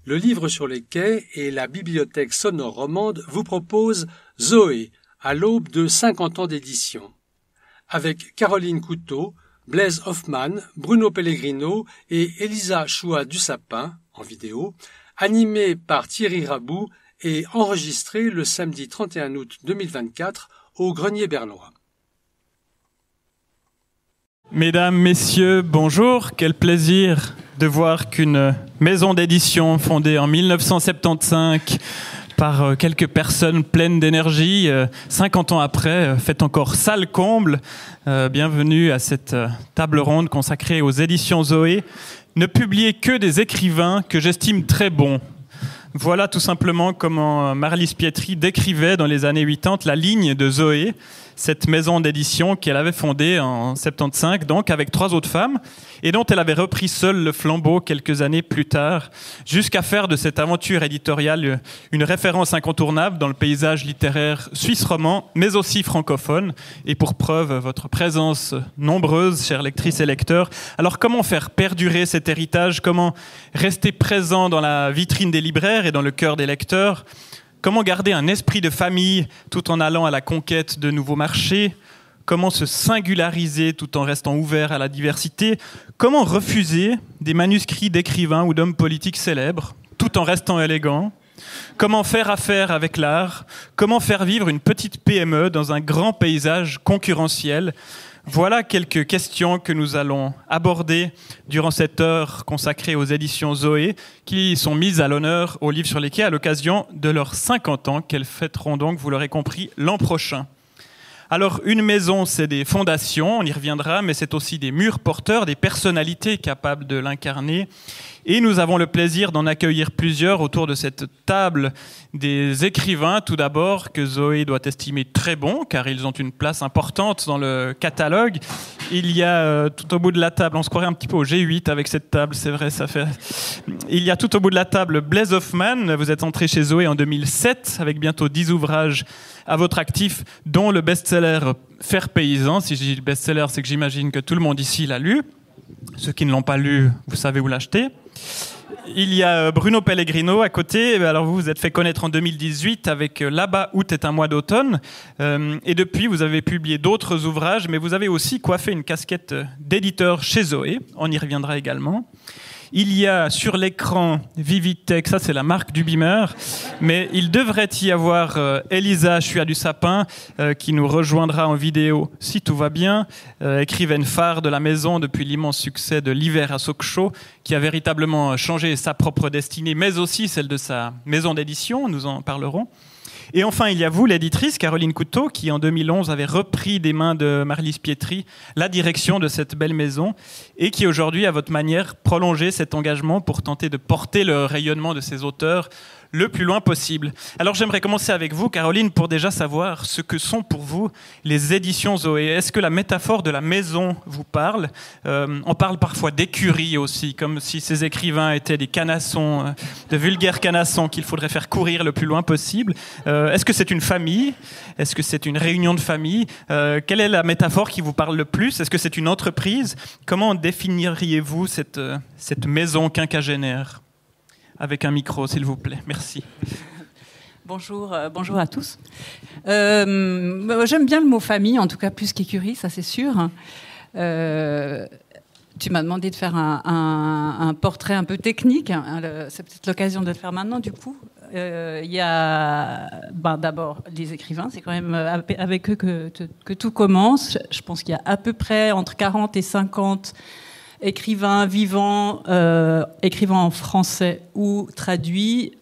Le Livre sur les quais et la Bibliothèque sonore romande vous proposent Zoé, à l'aube de 50 ans d'édition. Avec Caroline Couteau, Blaise Hoffmann, Bruno Pellegrino et Elisa Choua-Dussapin, en vidéo, animé par Thierry Raboux et enregistré le samedi 31 août 2024 au Grenier Bernois. Mesdames, Messieurs, bonjour. Quel plaisir de voir qu'une maison d'édition fondée en 1975 par quelques personnes pleines d'énergie, 50 ans après, fait encore salle comble. Bienvenue à cette table ronde consacrée aux éditions Zoé. Ne publiez que des écrivains que j'estime très bons. Voilà tout simplement comment Marlise Pietri décrivait dans les années 80 la ligne de Zoé, cette maison d'édition qu'elle avait fondée en 75, donc avec 3 autres femmes, et dont elle avait repris seule le flambeau quelques années plus tard, jusqu'à faire de cette aventure éditoriale une référence incontournable dans le paysage littéraire suisse roman, mais aussi francophone, et pour preuve, votre présence nombreuse, chères lectrices et lecteurs. Alors comment faire perdurer cet héritage? Comment rester présent dans la vitrine des libraires et dans le cœur des lecteurs? Comment garder un esprit de famille tout en allant à la conquête de nouveaux marchés? Comment se singulariser tout en restant ouvert à la diversité? Comment refuser des manuscrits d'écrivains ou d'hommes politiques célèbres tout en restant élégant? Comment faire affaire avec l'art? Comment faire vivre une petite PME dans un grand paysage concurrentiel? Voilà quelques questions que nous allons aborder durant cette heure consacrée aux éditions Zoé, qui sont mises à l'honneur au Livre sur les quais à l'occasion de leurs 50 ans, qu'elles fêteront donc, vous l'aurez compris, l'an prochain. Alors, une maison, c'est des fondations, on y reviendra, mais c'est aussi des murs porteurs, des personnalités capables de l'incarner. Et nous avons le plaisir d'en accueillir plusieurs autour de cette table, des écrivains, tout d'abord, que Zoé doit estimer très bons, car ils ont une place importante dans le catalogue. Il y a tout au bout de la table, on se croirait un petit peu au G8 avec cette table, c'est vrai, ça fait... Il y a tout au bout de la table Blaise Hoffmann, vous êtes entré chez Zoé en 2007, avec bientôt 10 ouvrages à votre actif, dont le best-seller Faire paysan. Si je dis best-seller, c'est que j'imagine que tout le monde ici l'a lu. Ceux qui ne l'ont pas lu, vous savez où l'acheter. Il y a Bruno Pellegrino à côté. Alors vous vous êtes fait connaître en 2018 avec Là-bas, août est un mois d'automne. Et depuis, vous avez publié d'autres ouvrages, mais vous avez aussi coiffé une casquette d'éditeur chez Zoé. On y reviendra également. Il y a sur l'écran Vivitech, ça c'est la marque du Beamer, mais il devrait y avoir Elisa Choua-Dussapin qui nous rejoindra en vidéo si tout va bien, écrivaine phare de la maison depuis l'immense succès de L'hiver à Sokcho, qui a véritablement changé sa propre destinée, mais aussi celle de sa maison d'édition, nous en parlerons. Et enfin, il y a vous, l'éditrice, Caroline Couteau, qui en 2011 avait repris des mains de Marlise Pietri la direction de cette belle maison et qui aujourd'hui, à votre manière, prolongé cet engagement pour tenter de porter le rayonnement de ces auteurs le plus loin possible. Alors j'aimerais commencer avec vous, Caroline, pour déjà savoir ce que sont pour vous les éditions Zoé. Est-ce que la métaphore de la maison vous parle? On parle parfois d'écurie aussi, comme si ces écrivains étaient des canassons, de vulgaires canassons qu'il faudrait faire courir le plus loin possible. Est-ce que c'est une famille? Est-ce que c'est une réunion de famille? Quelle est la métaphore qui vous parle le plus? Est-ce que c'est une entreprise? Comment définiriez-vous cette maison quinquagénaire? Avec un micro, s'il vous plaît. Merci. Bonjour à tous. J'aime bien le mot famille, en tout cas plus qu'écurie, ça c'est sûr. Tu m'as demandé de faire un portrait un peu technique. C'est peut-être l'occasion de le faire maintenant, du coup. Il y a d'abord les écrivains, c'est quand même avec eux que tout commence. Je pense qu'il y a à peu près entre 40 et 50 écrivains vivants, écrivains en français ou traduits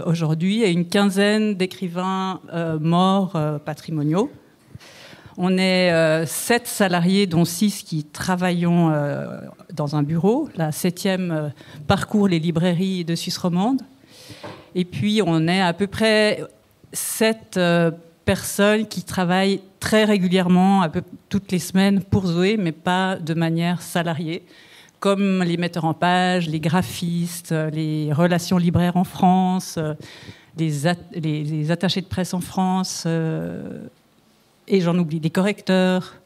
aujourd'hui, et une quinzaine d'écrivains morts patrimoniaux. On est 7 salariés, dont 6 qui travaillons dans un bureau. La 7e parcourt les librairies de Suisse romande. Et puis on est à peu près 7 personnes qui travaillent très régulièrement, toutes les semaines pour Zoé, mais pas de manière salariée, comme les metteurs en page, les graphistes, les relations libraires en France, les attachés de presse en France, et j'en oublie, des correcteurs.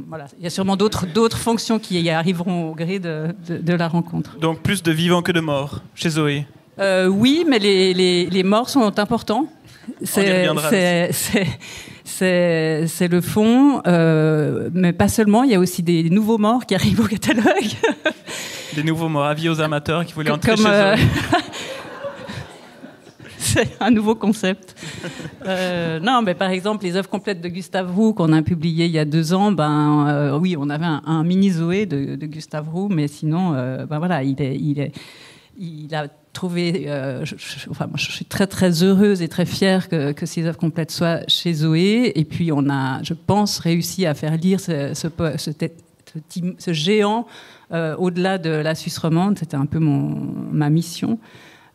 Voilà. Il y a sûrement d'autres fonctions qui y arriveront au gré de la rencontre. Donc plus de vivants que de morts chez Zoé. Oui, mais les morts sont importants. C'est le fond, mais pas seulement. Il y a aussi des nouveaux morts qui arrivent au catalogue. Des nouveaux morts, avis aux amateurs qui voulaient entrer chez Zoé. C'est un nouveau concept. Non, mais par exemple, les œuvres complètes de Gustave Roux qu'on a publiées il y a 2 ans, oui, on avait un mini Zoé de Gustave Roux, mais sinon, voilà, il a trouvé. Moi, je suis très très heureuse et très fière que ces œuvres complètes soient chez Zoé. Et puis on a, je pense, réussi à faire lire ce géant au-delà de la Suisse romande. C'était un peu ma mission.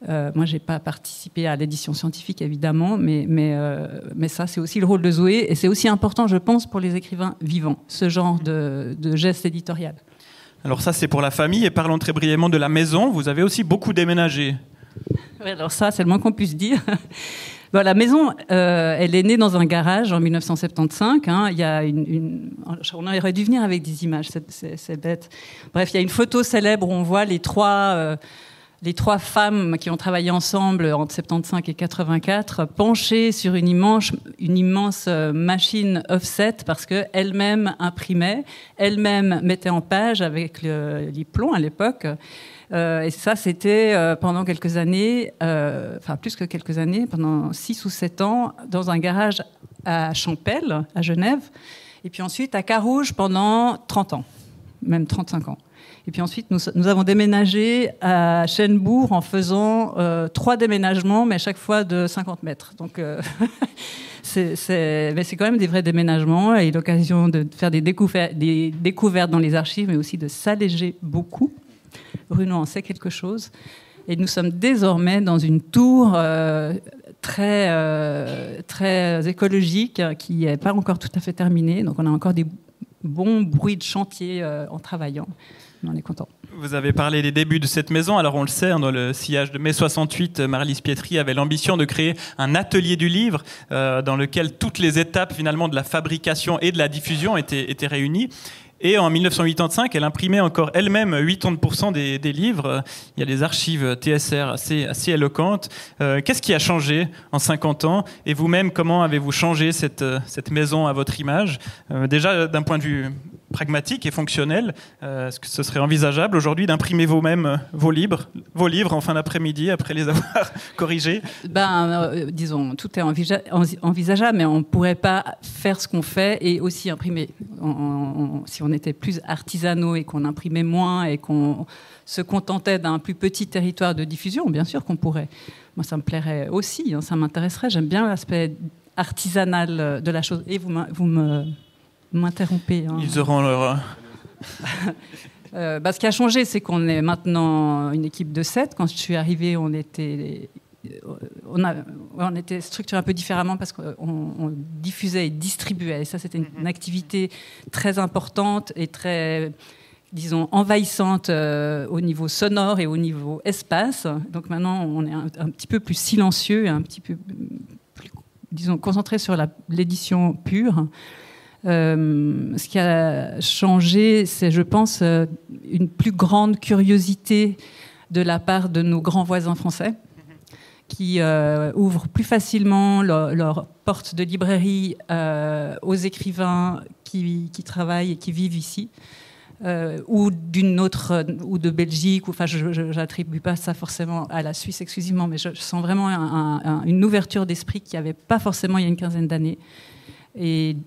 Moi, j'ai pas participé à l'édition scientifique, évidemment, mais ça, c'est aussi le rôle de Zoé, et c'est aussi important, je pense, pour les écrivains vivants, ce genre de geste éditorial. Alors ça, c'est pour la famille, et parlons très brièvement de la maison. Vous avez aussi beaucoup déménagé. Oui, alors ça, c'est le moins qu'on puisse dire. Bon, la maison, elle est née dans un garage en 1975. Il y a on aurait dû venir avec des images, c'est bête. Bref, il y a une photo célèbre où on voit les trois femmes qui ont travaillé ensemble entre 75 et 84 penchées sur une immense machine offset parce qu'elles-mêmes imprimaient, elles-mêmes mettaient en page avec les plombs à l'époque. Et ça, c'était pendant quelques années, plus que quelques années, pendant 6 ou 7 ans, dans un garage à Champel, à Genève, et puis ensuite à Carouge pendant 30 ans, même 35 ans. Et puis ensuite, nous avons déménagé à Chênebourg en faisant 3 déménagements, mais à chaque fois de 50 mètres. Donc, mais c'est quand même des vrais déménagements et l'occasion de faire des découvertes dans les archives, mais aussi de s'alléger beaucoup. Bruno en sait quelque chose. Et nous sommes désormais dans une tour très écologique qui n'est pas encore tout à fait terminée. Donc on a encore des bons bruits de chantier en travaillant. On est content. Vous avez parlé des débuts de cette maison. Alors on le sait, dans le sillage de mai 68, Marlise Pietri avait l'ambition de créer un atelier du livre dans lequel toutes les étapes finalement de la fabrication et de la diffusion étaient réunies. Et en 1985, elle imprimait encore elle-même 80% des livres. Il y a des archives TSR assez éloquentes. Qu'est-ce qui a changé en 50 ans? Et vous-même, comment avez-vous changé cette maison à votre image? Déjà, d'un point de vue pragmatique et fonctionnel, est-ce que ce serait envisageable aujourd'hui d'imprimer vous-même vos livres en fin d'après-midi après les avoir corrigés? Disons, tout est envisageable, mais on ne pourrait pas faire ce qu'on fait et aussi imprimer. Si on était plus artisanaux et qu'on imprimait moins et qu'on se contentait d'un plus petit territoire de diffusion, bien sûr qu'on pourrait. Moi, ça me plairait aussi, ça m'intéresserait. J'aime bien l'aspect artisanal de la chose. Et vous m'interrompez. Ils auront leur... Ce qui a changé, c'est qu'on est maintenant une équipe de 7. Quand je suis arrivée, on était structuré un peu différemment parce qu'on diffusait et distribuait. Et ça, c'était une activité très importante et très, disons, envahissante au niveau sonore et au niveau espace. Donc maintenant, on est un petit peu plus silencieux et un petit peu plus, disons, concentré sur l'édition pure. Ce qui a changé, c'est, je pense, une plus grande curiosité de la part de nos grands voisins français qui ouvrent plus facilement leurs portes de librairie aux écrivains qui travaillent et qui vivent ici, ou de Belgique. Je n'attribue pas ça forcément à la Suisse exclusivement, mais je sens vraiment une ouverture d'esprit qu'il n'y avait pas forcément il y a une quinzaine d'années. Et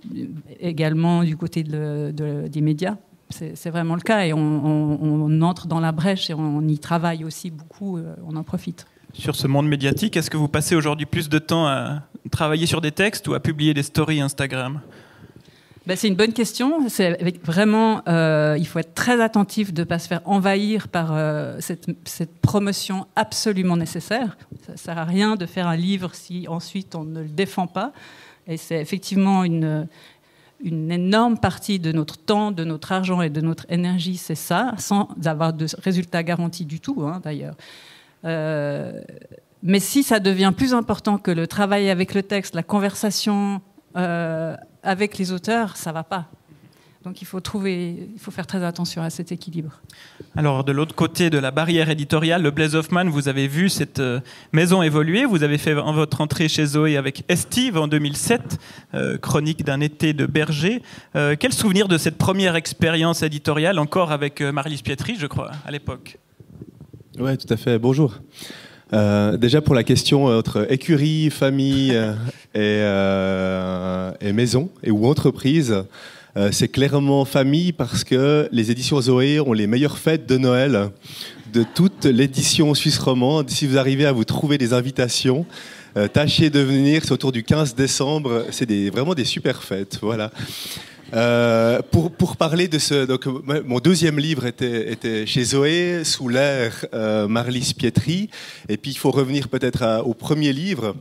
également du côté des médias. C'est vraiment le cas et on entre dans la brèche et on y travaille aussi beaucoup, on en profite. Sur ce monde médiatique, est-ce que vous passez aujourd'hui plus de temps à travailler sur des textes ou à publier des stories Instagram? C'est une bonne question. Vraiment, il faut être très attentif de ne pas se faire envahir par cette promotion absolument nécessaire. Ça ne sert à rien de faire un livre si ensuite on ne le défend pas. Et c'est effectivement une énorme partie de notre temps, de notre argent et de notre énergie, c'est ça, sans avoir de résultats garantis du tout, d'ailleurs. Mais si ça devient plus important que le travail avec le texte, la conversation avec les auteurs, ça ne va pas. Donc il faut faire très attention à cet équilibre. Alors de l'autre côté de la barrière éditoriale, le Blaise Hoffmann, vous avez vu cette maison évoluer. Vous avez fait votre entrée chez Zoé avec Estive en 2007, chronique d'un été de berger. Quel souvenir de cette première expérience éditoriale, encore avec Marlise Pietri, je crois, à l'époque? Oui, tout à fait. Bonjour. Déjà pour la question entre écurie, famille et maison ou entreprise, c'est clairement famille parce que les éditions Zoé ont les meilleures fêtes de Noël de toute l'édition suisse romande. Si vous arrivez à vous trouver des invitations, tâchez de venir, c'est autour du 15 décembre, c'est vraiment des super fêtes. Voilà. Pour parler de ce... Donc, mon deuxième livre était chez Zoé, sous l'ère Marlise Pietri. Et puis il faut revenir peut-être au premier livre.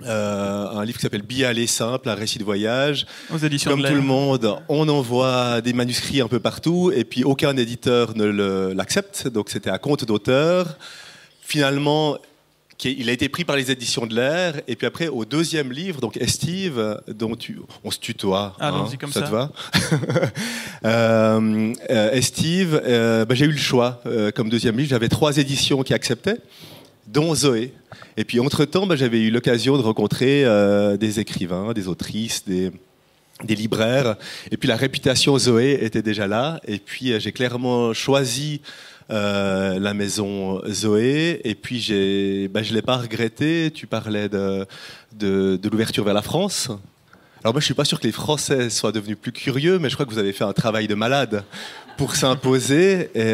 Un livre qui s'appelle Billet aller simple, un récit de voyage. Aux éditions Comme de tout le monde, on envoie des manuscrits un peu partout et puis aucun éditeur ne l'accepte. Donc c'était à compte d'auteur. Finalement, il a été pris par les éditions de l'Air. Et puis après, au deuxième livre, donc Estive, dont on se tutoie. Allons-y comme ça. Ça te va Estive, j'ai eu le choix comme deuxième livre. J'avais 3 éditions qui acceptaient, dont Zoé. Et puis entre-temps, j'avais eu l'occasion de rencontrer des écrivains, des autrices, des libraires. Et puis la réputation Zoé était déjà là. Et puis j'ai clairement choisi la maison Zoé. Et puis je ne l'ai pas regretté. Tu parlais de l'ouverture vers la France. Alors moi, je ne suis pas sûr que les Français soient devenus plus curieux, mais je crois que vous avez fait un travail de malade pour s'imposer. Et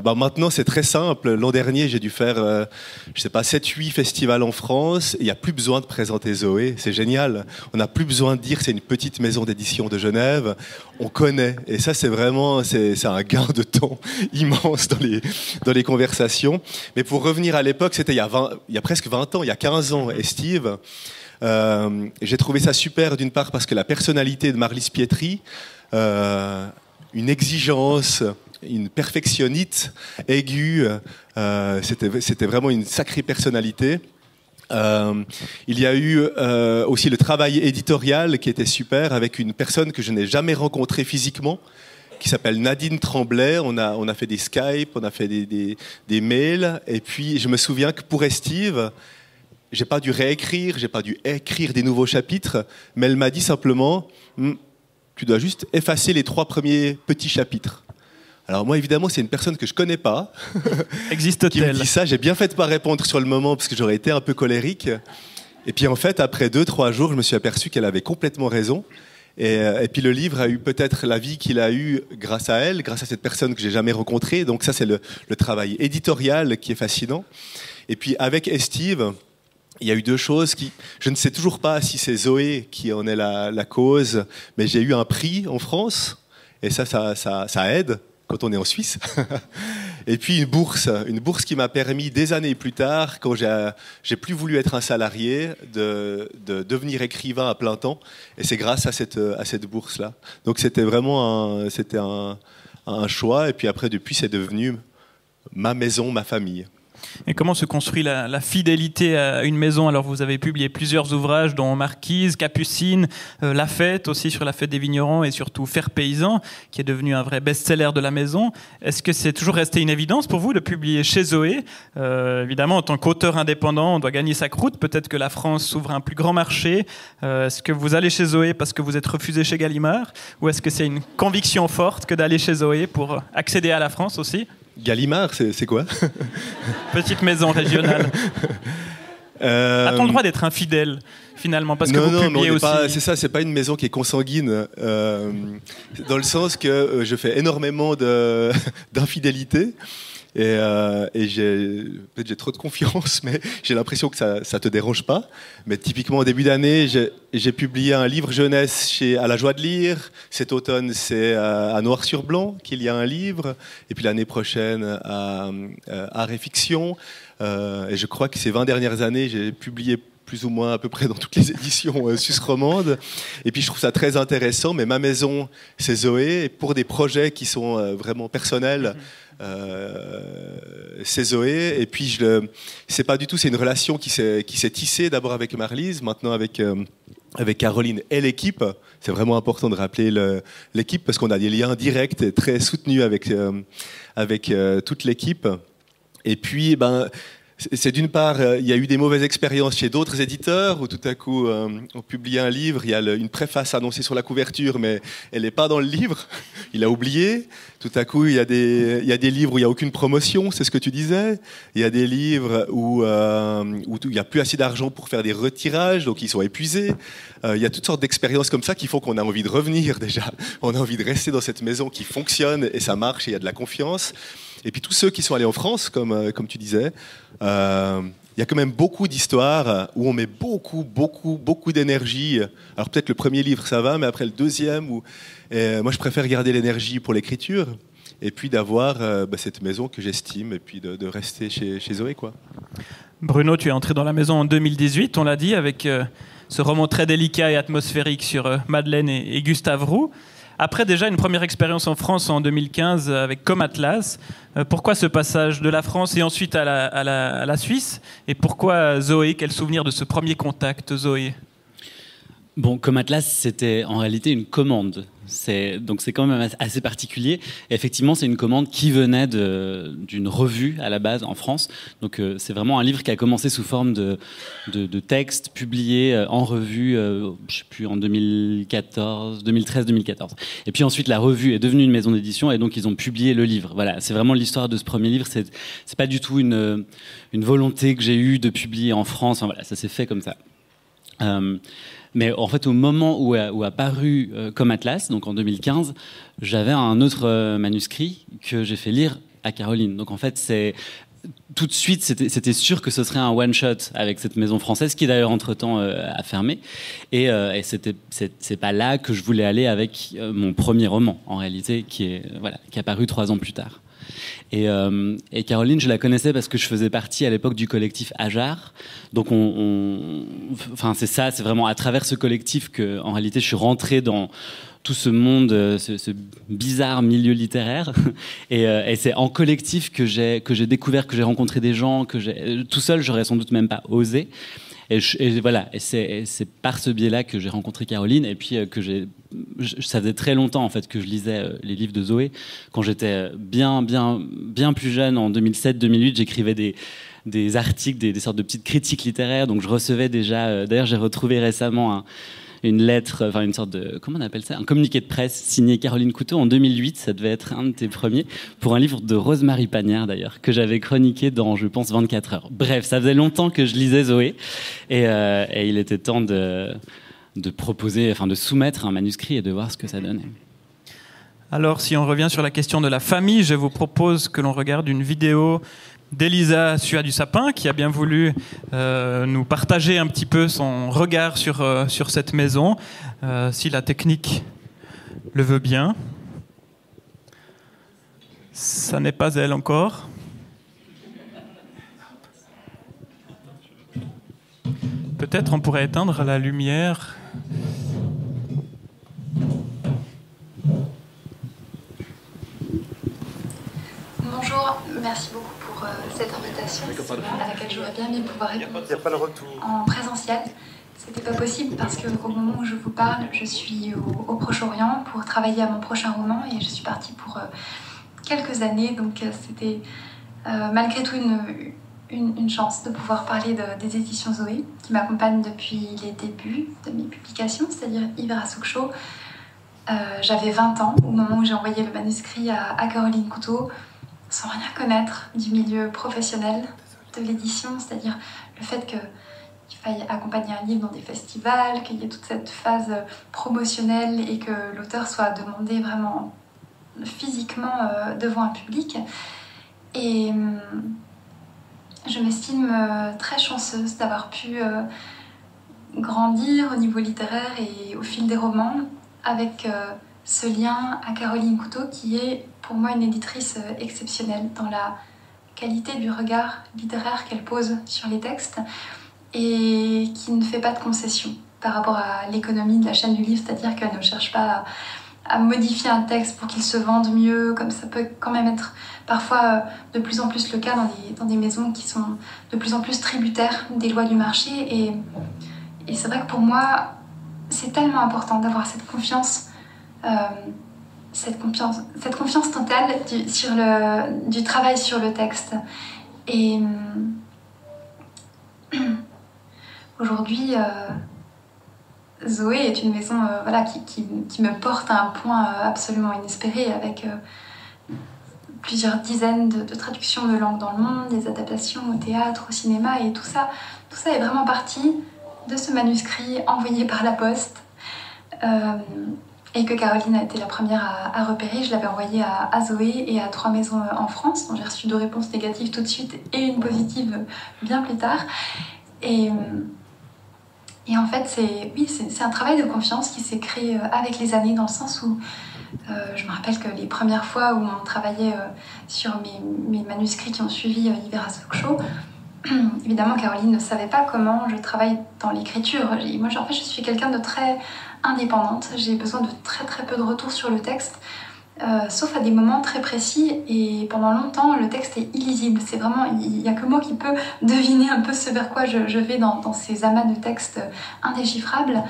maintenant, c'est très simple. L'an dernier, j'ai dû faire, 7-8 festivals en France. Il n'y a plus besoin de présenter Zoé. C'est génial. On n'a plus besoin de dire que c'est une petite maison d'édition de Genève. On connaît. Et ça, c'est vraiment c'est un gain de temps immense dans les conversations. Mais pour revenir à l'époque, c'était il y a presque 20 ans, il y a 15 ans, Estive. J'ai trouvé ça super d'une part parce que la personnalité de Marlise Pietri, une exigence, une perfectionnite aiguë, c'était vraiment une sacrée personnalité. Il y a eu aussi le travail éditorial qui était super avec une personne que je n'ai jamais rencontrée physiquement, qui s'appelle Nadine Tremblay. On a fait des Skype, on a fait des mails, et puis je me souviens que pour Estive, j'ai pas dû réécrire, j'ai pas dû écrire des nouveaux chapitres, mais elle m'a dit simplement tu dois juste effacer les 3 premiers petits chapitres. Alors moi, évidemment, c'est une personne que je connais pas. Existe-t-elle? Qui me dit ça. J'ai bien fait de pas répondre sur le moment parce que j'aurais été un peu colérique. Et puis en fait, après 2-3 jours, je me suis aperçu qu'elle avait complètement raison. Et puis le livre a eu peut-être la vie qu'il a eue grâce à elle, grâce à cette personne que j'ai jamais rencontrée. Donc ça, c'est le travail éditorial qui est fascinant. Et puis avec Estive, il y a eu 2 choses qui... Je ne sais toujours pas si c'est Zoé qui en est la cause, mais j'ai eu un prix en France, et ça aide quand on est en Suisse. Et puis une bourse qui m'a permis, des années plus tard, quand j'ai plus voulu être un salarié, de devenir écrivain à plein temps, et c'est grâce à cette bourse-là. Donc c'était vraiment un choix, et puis après, depuis, c'est devenu ma maison, ma famille. Et comment se construit la fidélité à une maison? Alors vous avez publié plusieurs ouvrages dont Marquise, Capucine, La Fête aussi sur la fête des vignerons et surtout Faire paysan qui est devenu un vrai best-seller de la maison. Est-ce que c'est toujours resté une évidence pour vous de publier chez Zoé? Évidemment, en tant qu'auteur indépendant, on doit gagner sa croûte. Peut-être que la France s'ouvre un plus grand marché. Est-ce que vous allez chez Zoé parce que vous êtes refusé chez Gallimard? Ou est-ce que c'est une conviction forte que d'aller chez Zoé pour accéder à la France aussi? Gallimard, c'est quoi? Petite maison régionale. A-t-on le droit d'être infidèle, finalement? Parce que vous publiez aussi... C'est ça, c'est pas une maison qui est consanguine, dans le sens que je fais énormément d'infidélité. Et j'ai trop de confiance, mais j'ai l'impression que ça te dérange pas. Mais typiquement, au début d'année, j'ai publié un livre jeunesse à La Joie de Lire. Cet automne, c'est à Noir sur Blanc qu'il y a un livre. Et puis l'année prochaine, à Art et Fiction. Et je crois que ces 20 dernières années, j'ai publié plus ou moins à peu près dans toutes les éditions suisses romandes. Et puis je trouve ça très intéressant, mais ma maison, c'est Zoé. Et pour des projets qui sont vraiment personnels, c'est Zoé. Et puis c'est pas du tout, c'est une relation qui s'est tissée d'abord avec Marlise, maintenant avec avec Caroline et l'équipe. C'est vraiment important de rappeler l'équipe parce qu'on a des liens directs et très soutenus avec toute l'équipe. Et puis, c'est d'une part, il y a eu des mauvaises expériences chez d'autres éditeurs où tout à coup, on publie un livre, il y a une préface annoncée sur la couverture, mais elle n'est pas dans le livre, il a oublié. Tout à coup, il y a des livres où il n'y a aucune promotion, c'est ce que tu disais. Il y a des livres où il n'y a plus assez d'argent pour faire des retirages, donc ils sont épuisés. Il y a toutes sortes d'expériences comme ça qui font qu'on a envie de revenir déjà. On a envie de rester dans cette maison qui fonctionne et ça marche et il y a de la confiance. Et puis tous ceux qui sont allés en France, comme tu disais, il y a quand même beaucoup d'histoires où on met beaucoup d'énergie. Alors peut-être le premier livre ça va, mais après le deuxième, moi je préfère garder l'énergie pour l'écriture et puis d'avoir cette maison que j'estime et puis de rester chez Zoé, quoi. Bruno, tu es entré dans la maison en 2018, on l'a dit, avec ce roman très délicat et atmosphérique sur Madeleine et Gustave Roux. Après déjà une première expérience en France en 2015 avec Comme Atlas, pourquoi ce passage de la France et ensuite à la Suisse? Et pourquoi Zoé? Quel souvenir de ce premier contact, Zoé? Bon, Comme Atlas, c'était en réalité une commande. Donc c'est quand même assez particulier. Et effectivement, c'est une commande qui venait d'une revue à la base en France. Donc c'est vraiment un livre qui a commencé sous forme de texte publié en revue, je sais plus, en 2013-2014. Et puis ensuite, la revue est devenue une maison d'édition et donc ils ont publié le livre. Voilà, c'est vraiment l'histoire de ce premier livre. C'est pas du tout une volonté que j'ai eue de publier en France. Enfin, voilà, ça s'est fait comme ça. Mais en fait, au moment où a paru Comme Atlas, donc en 2015, j'avais un autre manuscrit que j'ai fait lire à Caroline. Donc en fait, tout de suite, c'était sûr que ce serait un one-shot avec cette maison française, qui d'ailleurs, entre-temps, a fermé. Et c'est pas là que je voulais aller avec mon premier roman, en réalité, qui a paru 3 ans plus tard. Et Caroline, je la connaissais parce que je faisais partie à l'époque du collectif Ajar. Donc c'est vraiment à travers ce collectif que, en réalité, je suis rentré dans tout ce monde, ce bizarre milieu littéraire. Et c'est en collectif que j'ai découvert, que j'ai rencontré des gens, tout seul, j'aurais sans doute même pas osé. Et c'est par ce biais-là que j'ai rencontré Caroline, et puis ça faisait très longtemps en fait que je lisais les livres de Zoé. Quand j'étais bien plus jeune, en 2007-2008, j'écrivais des articles, des sortes de petites critiques littéraires. Donc je recevais déjà. D'ailleurs, j'ai retrouvé récemment une lettre, enfin une sorte de, comment on appelle ça, un communiqué de presse signé Caroline Couteau en 2008, ça devait être un de tes premiers, pour un livre de Rosemarie Pagnard d'ailleurs, que j'avais chroniqué dans, je pense, 24 heures. Bref, ça faisait longtemps que je lisais Zoé, et il était temps de proposer, enfin de soumettre un manuscrit et de voir ce que ça donnait. Alors, si on revient sur la question de la famille, je vous propose que l'on regarde une vidéo d'Elisa Sua du Sapin, qui a bien voulu nous partager un petit peu son regard sur cette maison, si la technique le veut bien. Ça n'est pas elle encore. Peut-être on pourrait éteindre la lumière. Bonjour, merci beaucoup pour cette invitation à laquelle j'aurais bien aimé pouvoir répondre en présentiel. C'était pas possible parce qu'au moment où je vous parle, je suis au Proche-Orient pour travailler à mon prochain roman et je suis partie pour quelques années, donc c'était malgré tout une chance de pouvoir parler des éditions Zoé qui m'accompagnent depuis les débuts de mes publications, c'est-à-dire Ibera Sukcho. J'avais 20 ans au moment où j'ai envoyé le manuscrit à Caroline Couteau, sans rien connaître du milieu professionnel de l'édition, c'est-à-dire le fait qu'il faille accompagner un livre dans des festivals, qu'il y ait toute cette phase promotionnelle et que l'auteur soit demandé vraiment physiquement devant un public. Et je m'estime très chanceuse d'avoir pu grandir au niveau littéraire et au fil des romans avec ce lien à Caroline Couteau qui est pour moi une éditrice exceptionnelle dans la qualité du regard littéraire qu'elle pose sur les textes et qui ne fait pas de concessions par rapport à l'économie de la chaîne du livre, c'est-à-dire qu'elle ne cherche pas à modifier un texte pour qu'il se vende mieux, comme ça peut quand même être parfois de plus en plus le cas dans des maisons qui sont de plus en plus tributaires des lois du marché. Et c'est vrai que pour moi, c'est tellement important d'avoir cette confiance totale du travail sur le texte. Et aujourd'hui, Zoé est une maison qui me porte à un point absolument inespéré, avec plusieurs dizaines de traductions de langues dans le monde, des adaptations au théâtre, au cinéma, et tout ça est vraiment parti de ce manuscrit envoyé par la poste, et que Caroline a été la première à repérer. Je l'avais envoyé à Zoé et à 3 maisons en France, dont j'ai reçu 2 réponses négatives tout de suite et une positive bien plus tard. Et en fait, c'est un travail de confiance qui s'est créé avec les années, dans le sens où je me rappelle que les premières fois où on travaillait sur mes manuscrits qui ont suivi l'hiver à Sokcho, évidemment, Caroline ne savait pas comment je travaille dans l'écriture. Moi, en fait, je suis quelqu'un de très indépendante. J'ai besoin de très très peu de retours sur le texte, sauf à des moments très précis. Et pendant longtemps, le texte est illisible. C'est vraiment, il n'y a que moi qui peux deviner un peu ce vers quoi je vais dans ces amas de textes indéchiffrables.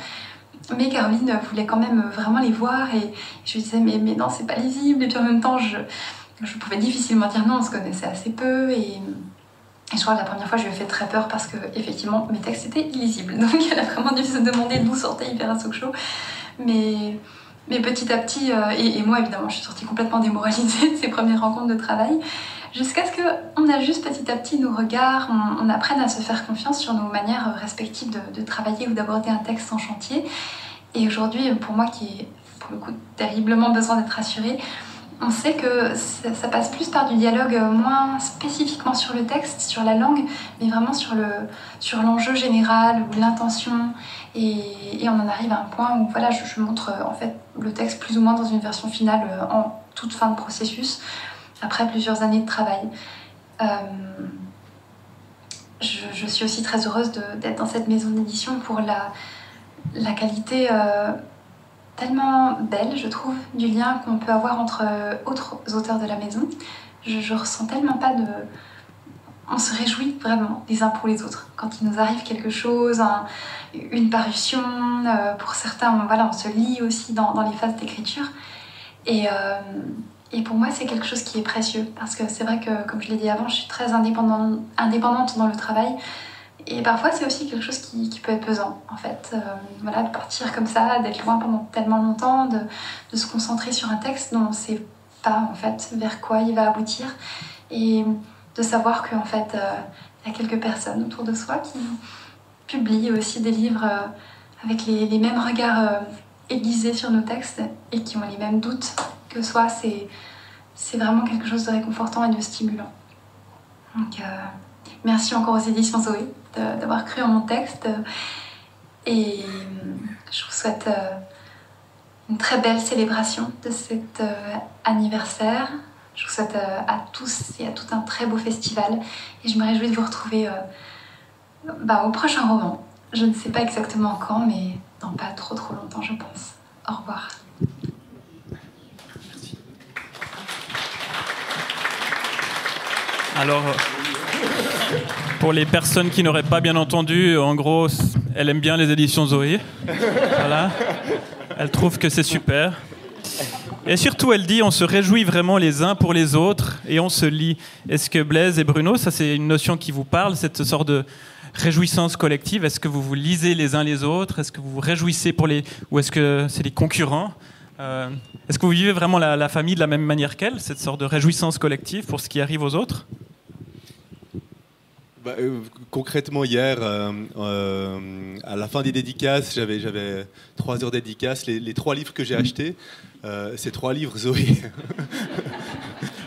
Mais Caroline voulait quand même vraiment les voir, et je lui disais mais non, c'est pas lisible. Et puis en même temps, je pouvais difficilement dire non, on se connaissait assez peu. Et je crois que la première fois, je lui ai fait très peur parce que, effectivement, mes textes étaient illisibles. Donc, elle a vraiment dû se demander d'où sortait Hyper à Sokcho. Mais petit à petit, et moi, évidemment, je suis sortie complètement démoralisée de ces premières rencontres de travail, jusqu'à ce qu'on ajuste petit à petit nos regards, on apprenne à se faire confiance sur nos manières respectives de travailler ou d'aborder un texte en chantier. Et aujourd'hui, pour moi, qui ai, pour le coup, terriblement besoin d'être rassurée, on sait que ça passe plus par du dialogue, moins spécifiquement sur le texte, sur la langue, mais vraiment sur l'enjeu général ou l'intention. Et on en arrive à un point où voilà, je montre en fait le texte plus ou moins dans une version finale en toute fin de processus, après plusieurs années de travail. Je suis aussi très heureuse d'être dans cette maison d'édition pour la qualité tellement belle, je trouve, du lien qu'on peut avoir entre autres auteurs de la maison. Je ressens tellement pas de... On se réjouit vraiment les uns pour les autres. Quand il nous arrive quelque chose, une parution, pour certains, on se lie aussi dans les phases d'écriture. Et pour moi, c'est quelque chose qui est précieux, parce que c'est vrai que, comme je l'ai dit avant, je suis très indépendante dans le travail. Et parfois, c'est aussi quelque chose qui peut être pesant, en fait. De partir comme ça, d'être loin pendant tellement longtemps, de se concentrer sur un texte dont on ne sait pas, en fait, vers quoi il va aboutir. Et de savoir qu'en fait, il y a quelques personnes autour de soi qui publient aussi des livres avec les mêmes regards aiguisés sur nos textes et qui ont les mêmes doutes que soi. C'est vraiment quelque chose de réconfortant et de stimulant. Donc, merci encore aux éditions Zoé d'avoir cru en mon texte, et je vous souhaite une très belle célébration de cet anniversaire. Je vous souhaite à tous et à tout un très beau festival, et je me réjouis de vous retrouver au prochain roman. Je ne sais pas exactement quand, mais dans pas trop longtemps, je pense. Au revoir. Alors, pour les personnes qui n'auraient pas bien entendu, en gros, elle aime bien les éditions Zoé. Voilà. Elle trouve que c'est super. Et surtout, elle dit, on se réjouit vraiment les uns pour les autres et on se lie. Est-ce que Blaise et Bruno, ça c'est une notion qui vous parle, cette sorte de réjouissance collective? Est-ce que vous vous lisez les uns les autres? Est-ce que vous vous réjouissez ou est-ce que c'est des concurrents? Est-ce que vous vivez vraiment la famille de la même manière qu'elle, cette sorte de réjouissance collective pour ce qui arrive aux autres? Concrètement, hier, à la fin des dédicaces, j'avais 3 heures de dédicaces. Les 3 livres que j'ai achetés, c'est 3 livres Zoé.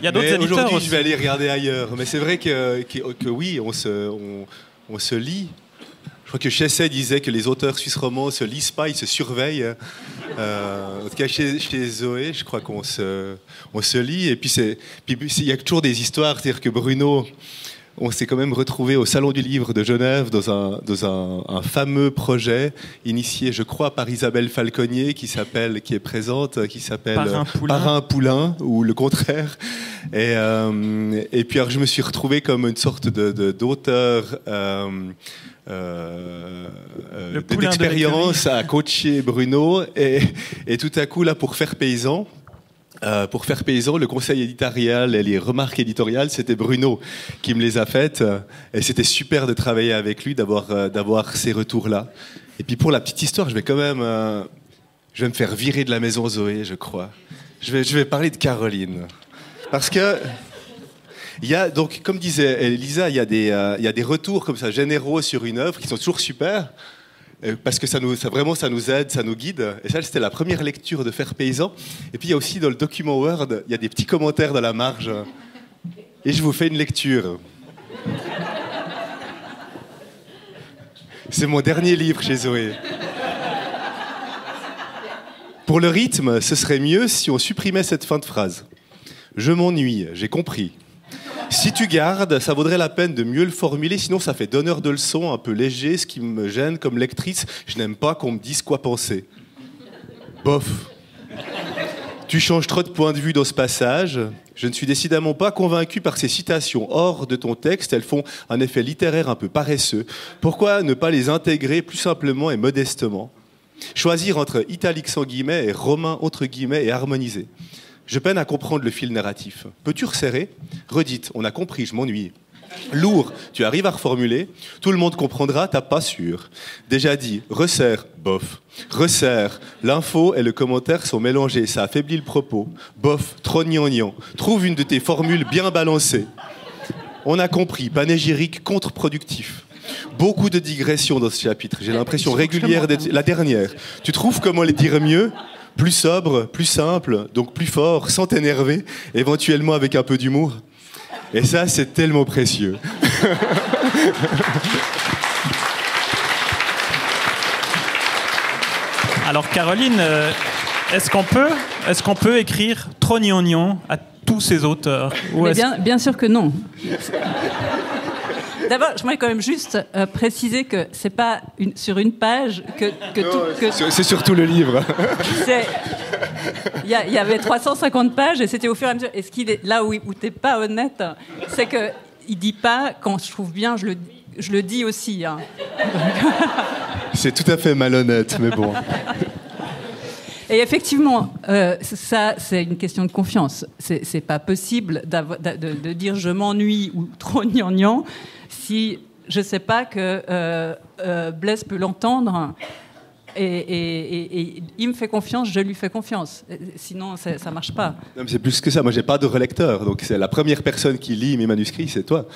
Il y a d'autres éditeurs aujourd'hui, aussi. je vais aller regarder ailleurs. Mais c'est vrai que oui, on se lit. Je crois que Chesset disait que les auteurs suisses romans ne se lisent pas, ils se surveillent. En tout cas, chez Zoé, je crois qu'on se lit. Et puis, il y a toujours des histoires. C'est-à-dire que Bruno... on s'est quand même retrouvé au Salon du Livre de Genève dans un fameux projet initié, je crois, par Isabelle Falconier, qui est présente, qui s'appelle Parrain Poulain, ou le contraire. Et puis alors, je me suis retrouvé comme une sorte d'auteur d'expérience à coacher Bruno, et tout à coup là, pour Faire Paysan, le conseil éditorial et les remarques éditoriales, c'était Bruno qui me les a faites, et c'était super de travailler avec lui, d'avoir ces retours-là. Et puis pour la petite histoire, je vais me faire virer de la maison Zoé, je crois. Je vais parler de Caroline, parce que donc, comme disait Elisa, il y a des retours comme ça généraux sur une œuvre qui sont toujours super. Parce que ça nous aide, ça nous guide. Et ça, c'était la première lecture de Faire Paysan. Et puis il y a aussi dans le document Word, il y a des petits commentaires dans la marge. Et je vous fais une lecture. C'est mon dernier livre chez Zoé. Pour le rythme, ce serait mieux si on supprimait cette fin de phrase. Je m'ennuie, j'ai compris. Si tu gardes, ça vaudrait la peine de mieux le formuler, sinon ça fait donneur de leçons un peu léger, ce qui me gêne comme lectrice. Je n'aime pas qu'on me dise quoi penser. Bof. Tu changes trop de point de vue dans ce passage. Je ne suis décidément pas convaincu par ces citations hors de ton texte. Elles font un effet littéraire un peu paresseux. Pourquoi ne pas les intégrer plus simplement et modestement ? Choisir entre italique sans guillemets et romain entre guillemets et harmonisé. Je peine à comprendre le fil narratif. Peux-tu resserrer ? Redite, on a compris, je m'ennuie. Lourd, tu arrives à reformuler. Tout le monde comprendra, t'as pas sûr. Déjà dit, resserre, bof. Resserre, l'info et le commentaire sont mélangés, ça affaiblit le propos. Bof, trop gnangnan. Trouve une de tes formules bien balancées. On a compris, panégyrique contre-productif. Beaucoup de digressions dans ce chapitre. J'ai l'impression régulière d'être la dernière. Tu trouves comment les dire mieux ? Plus sobre, plus simple, donc plus fort, sans t'énerver, éventuellement avec un peu d'humour. Et ça, c'est tellement précieux. Alors Caroline, est-ce qu'on peut écrire trop gnangnan à tous ces auteurs ? Bien sûr que non. D'abord, je voudrais quand même juste préciser que c'est pas sur une page que c'est surtout le livre. Il y avait 350 pages et c'était au fur et à mesure. Et ce qu'il est là où t'es pas honnête, c'est que il dit pas quand je trouve bien, je le dis aussi. Hein. C'est tout à fait malhonnête, mais bon. Et effectivement, ça, c'est une question de confiance. C'est pas possible de dire je m'ennuie ou trop gnangnan si je sais pas que Blaise peut l'entendre et il me fait confiance, je lui fais confiance. Sinon, ça marche pas. Non, mais c'est plus que ça. Moi, j'ai pas de relecteur, donc c'est la première personne qui lit mes manuscrits, c'est toi.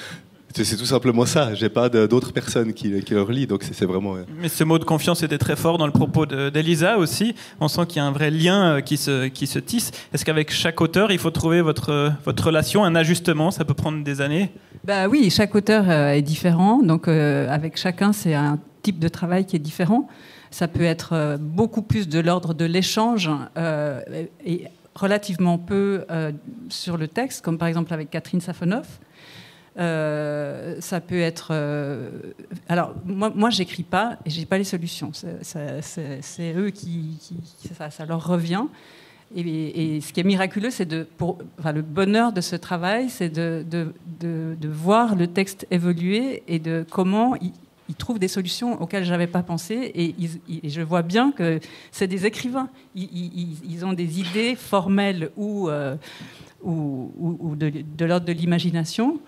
C'est tout simplement ça. J'ai pas d'autres personnes qui le relient, donc c'est vraiment. Mais ce mot de confiance était très fort dans le propos d'Elisa aussi. On sent qu'il y a un vrai lien qui se tisse. Est-ce qu'avec chaque auteur, il faut trouver votre relation, un ajustement ? Ça peut prendre des années. Bah oui, chaque auteur est différent, donc avec chacun, c'est un type de travail qui est différent. Ça peut être beaucoup plus de l'ordre de l'échange et relativement peu sur le texte, comme par exemple avec Catherine Safonov. Ça peut être. Alors, moi, j'écris pas et j'ai pas les solutions. C'est eux qui ça leur revient. Et ce qui est miraculeux, c'est le bonheur de ce travail, c'est de voir le texte évoluer et de comment ils trouvent des solutions auxquelles j'avais pas pensé. Et je vois bien que c'est des écrivains. Ils ont des idées formelles ou de l'ordre de l'imagination.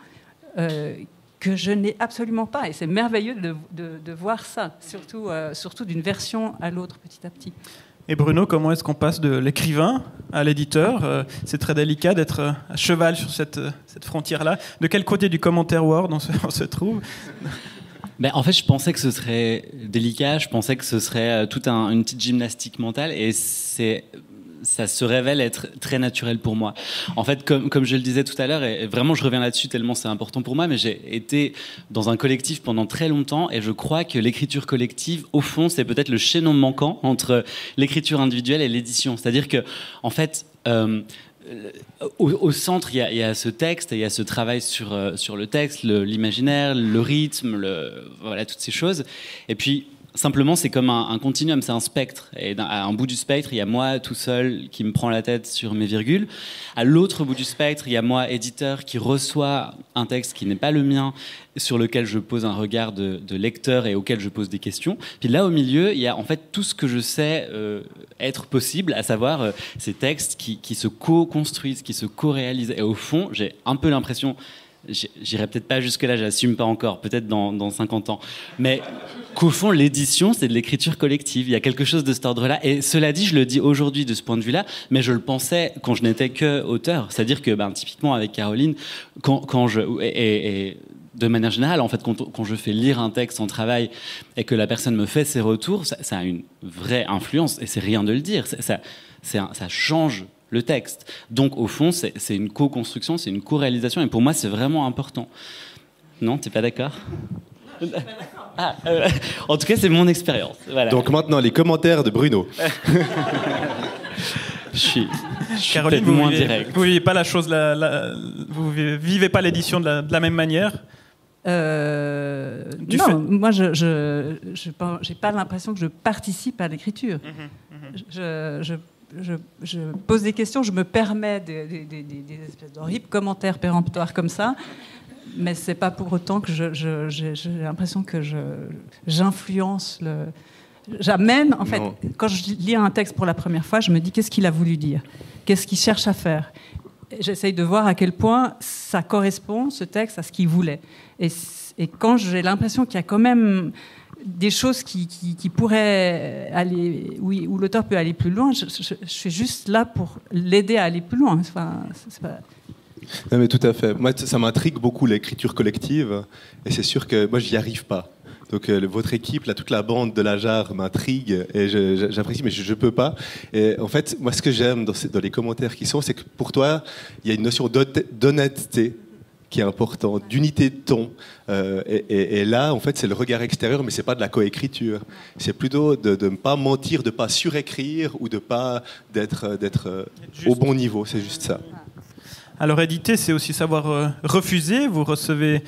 Que je n'ai absolument pas. Et c'est merveilleux de voir ça, surtout d'une version à l'autre petit à petit. Et Bruno, comment est-ce qu'on passe de l'écrivain à l'éditeur ? C'est très délicat d'être à cheval sur cette frontière-là. De quel côté du commentaire Word on se trouve ? En fait, je pensais que ce serait délicat, je pensais que ce serait toute une petite gymnastique mentale, et ça se révèle être très naturel pour moi. En fait, comme je le disais tout à l'heure, et vraiment je reviens là-dessus tellement c'est important pour moi, mais j'ai été dans un collectif pendant très longtemps et je crois que l'écriture collective, au fond, c'est peut-être le chaînon manquant entre l'écriture individuelle et l'édition. C'est-à-dire que, en fait, au centre, il y a ce texte, et il y a ce travail sur le texte, l'imaginaire, le rythme, voilà, toutes ces choses. Et puis, simplement, c'est comme un continuum, c'est un spectre. Et à un bout du spectre, il y a moi tout seul qui me prend la tête sur mes virgules. À l'autre bout du spectre, il y a moi, éditeur, qui reçoit un texte qui n'est pas le mien, sur lequel je pose un regard de lecteur et auquel je pose des questions. Puis là, au milieu, il y a en fait tout ce que je sais être possible, à savoir ces textes qui se co-construisent, qui se co-réalisent. Et au fond, j'ai un peu l'impression... J'irai peut-être pas jusque-là, j'assume pas encore, peut-être dans 50 ans. Mais qu'au fond, l'édition, c'est de l'écriture collective. Il y a quelque chose de cet ordre-là. Et cela dit, je le dis aujourd'hui de ce point de vue-là, mais je le pensais quand je n'étais que auteur. C'est-à-dire que, typiquement, avec Caroline, quand je... Et de manière générale, en fait, quand je fais lire un texte en travail et que la personne me fait ses retours, ça a une vraie influence. Et c'est rien de le dire. Ça change le texte. Donc, au fond, c'est une co-construction, c'est une co-réalisation. Et pour moi, c'est vraiment important. Non, t'es pas d'accord ? En tout cas, c'est mon expérience. Voilà. Donc maintenant, les commentaires de Bruno. Je suis Caroline, peut-être moins direct. Vous vivez pas la chose, vous vivez pas l'édition de la même manière. Moi, j'ai pas l'impression que je participe à l'écriture. Je pose des questions, je me permets des espèces d'horribles commentaires péremptoires comme ça, mais c'est pas pour autant que j'ai l'impression que j'influence j'amène, en fait, quand je lis un texte pour la première fois, je me dis qu'est-ce qu'il a voulu dire, qu'est-ce qu'il cherche à faire. J'essaye de voir à quel point ça correspond, ce texte, à ce qu'il voulait. Et quand j'ai l'impression qu'il y a quand même des choses qui pourraient aller, où l'auteur peut aller plus loin, je suis juste là pour l'aider à aller plus loin. Enfin, c'est pas... Non, mais tout à fait. Moi, ça m'intrigue beaucoup l'écriture collective, et c'est sûr que moi, j'y arrive pas. Donc, votre équipe, là, toute la bande de la Jarre m'intrigue, et j'apprécie, mais je peux pas. Et en fait, moi, ce que j'aime dans les commentaires qui sont, c'est que pour toi, il y a une notion d'honnêteté qui est important, d'unité de ton. Et là, en fait, c'est le regard extérieur, mais c'est pas de la coécriture. C'est plutôt de ne pas mentir, de ne pas surécrire ou de pas d'être au bon niveau. C'est juste ça. Alors, éditer, c'est aussi savoir refuser. Vous recevez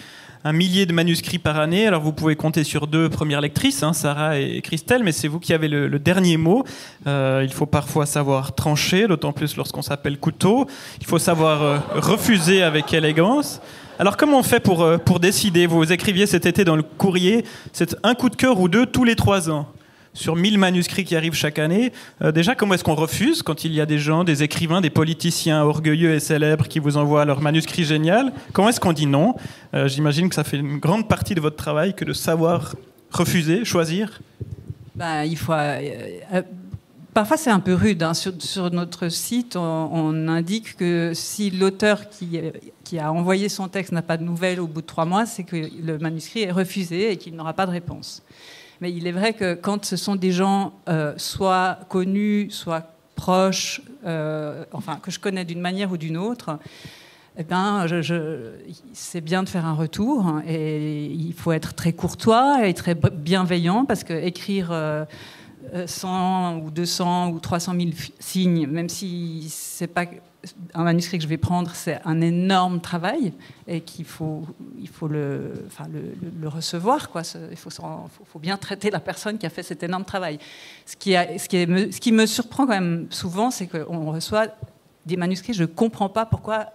1 millier de manuscrits par année. Alors, vous pouvez compter sur 2 premières lectrices, Sarah et Christelle, mais c'est vous qui avez le dernier mot. Il faut parfois savoir trancher, d'autant plus lorsqu'on s'appelle Couteau. Il faut savoir refuser avec élégance. Alors, comment on fait pour décider ? Vous écriviez cet été dans le Courrier, c'est un coup de cœur ou 2 tous les 3 ans. Sur 1000 manuscrits qui arrivent chaque année. Déjà, comment est-ce qu'on refuse quand il y a des gens, des écrivains, des politiciens orgueilleux et célèbres qui vous envoient leur manuscrit génial ? Comment est-ce qu'on dit non ? J'imagine que ça fait une grande partie de votre travail que de savoir refuser, choisir. Il faut... Parfois, c'est un peu rude. Sur notre site, on indique que si l'auteur qui a envoyé son texte n'a pas de nouvelles au bout de 3 mois, c'est que le manuscrit est refusé et qu'il n'aura pas de réponse. Mais il est vrai que quand ce sont des gens soit connus, soit proches, que je connais d'une manière ou d'une autre, c'est bien de faire un retour. Et il faut être très courtois et très bienveillant, parce que écrire 100 ou 200 ou 300 000 signes, même si c'est pas un manuscrit que je vais prendre, c'est un énorme travail et qu'il faut le recevoir, quoi. Il faut bien traiter la personne qui a fait cet énorme travail. Ce qui me surprend quand même souvent, c'est qu'on reçoit des manuscrits, je ne comprends pas pourquoi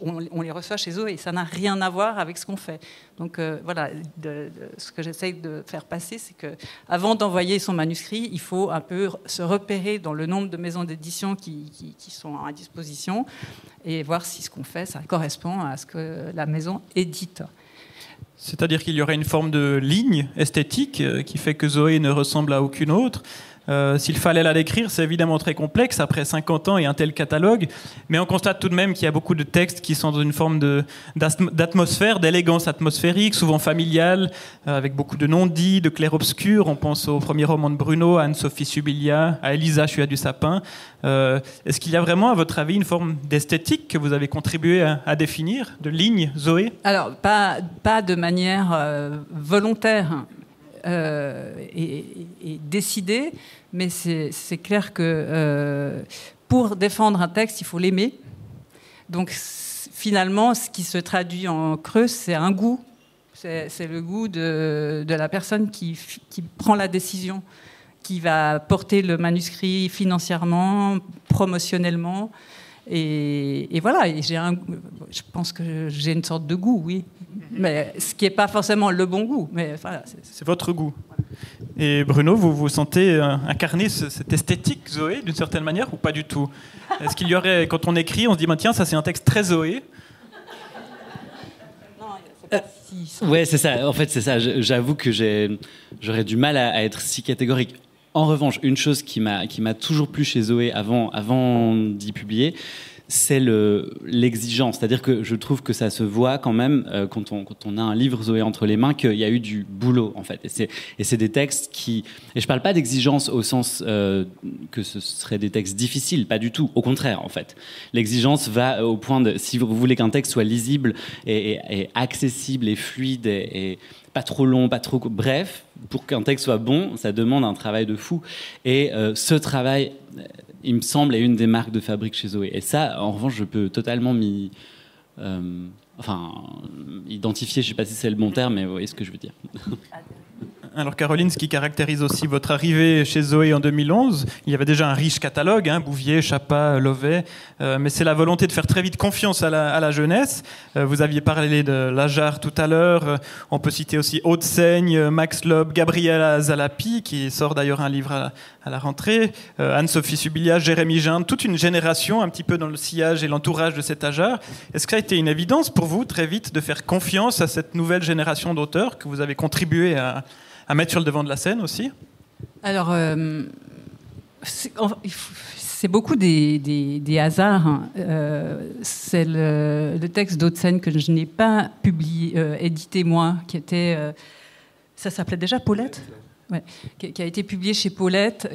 on les reçoit chez eux et ça n'a rien à voir avec ce qu'on fait. Donc voilà, ce que j'essaye de faire passer, c'est qu'avant d'envoyer son manuscrit, il faut un peu se repérer dans le nombre de maisons d'édition qui sont à disposition et voir si ce qu'on fait, ça correspond à ce que la maison édite. C'est-à-dire qu'il y aurait une forme de ligne esthétique qui fait que Zoé ne ressemble à aucune autre. S'il fallait la décrire, c'est évidemment très complexe après 50 ans et un tel catalogue, mais on constate tout de même qu'il y a beaucoup de textes qui sont dans une forme d'atmosphère, d'élégance atmosphérique, souvent familiale, avec beaucoup de non-dits, de clair-obscur. On pense au premier roman de Bruno, à Anne-Sophie Subilia, à Elisa Chua du Sapin. Est-ce qu'il y a vraiment, à votre avis, une forme d'esthétique que vous avez contribué à définir, de ligne, Zoé ? Alors, pas de manière volontaire. Et décider, mais c'est clair que pour défendre un texte, il faut l'aimer. Donc finalement, ce qui se traduit en creux, c'est un goût. C'est le goût de la personne qui prend la décision, qui va porter le manuscrit financièrement, promotionnellement. Et voilà, je pense que j'ai une sorte de goût, oui. Mais ce qui n'est pas forcément le bon goût. Mais voilà, c'est votre goût. Et Bruno, vous vous sentez incarner cette esthétique Zoé, d'une certaine manière, ou pas du tout? Est-ce qu'il y aurait, quand on écrit, on se dit, tiens, ça c'est un texte très Zoé? Ouais, c'est ça. En fait, c'est ça. J'avoue que j'aurais du mal à être si catégorique. En revanche, une chose qui m'a toujours plu chez Zoé avant d'y publier, c'est l'exigence. C'est-à-dire que je trouve que ça se voit quand même quand on a un livre Zoé entre les mains qu'il y a eu du boulot en fait. Et c'est des textes qui... Et je parle pas d'exigence au sens que ce seraient des textes difficiles, pas du tout. Au contraire en fait. L'exigence va au point de... Si vous voulez qu'un texte soit lisible et accessible et fluide et pas trop long, pas trop... Bref, pour qu'un texte soit bon, ça demande un travail de fou. Et ce travail... il me semble, est une des marques de fabrique chez Zoé. Et ça, en revanche, je peux totalement identifier, je ne sais pas si c'est le bon terme, mais vous voyez ce que je veux dire. Alors Caroline, ce qui caractérise aussi votre arrivée chez Zoé en 2011, il y avait déjà un riche catalogue, Bouvier, Chapa, Lovey, mais c'est la volonté de faire très vite confiance à la jeunesse. Vous aviez parlé de Lajare tout à l'heure, on peut citer aussi Haute-Seigne, Max Loeb, Gabriela Zalapi, qui sort d'ailleurs un livre à la rentrée, Anne-Sophie Subilia, Jérémy Ginde, toute une génération un petit peu dans le sillage et l'entourage de cet âge. Est-ce que ça a été une évidence pour vous, très vite, de faire confiance à cette nouvelle génération d'auteurs que vous avez contribué à mettre sur le devant de la scène aussi? Alors, c'est beaucoup des hasards. C'est le texte d'Haute-Seigne que je n'ai pas édité moi, qui était... ça s'appelait déjà Paulette ? Ouais, qui a été publié chez Paulette,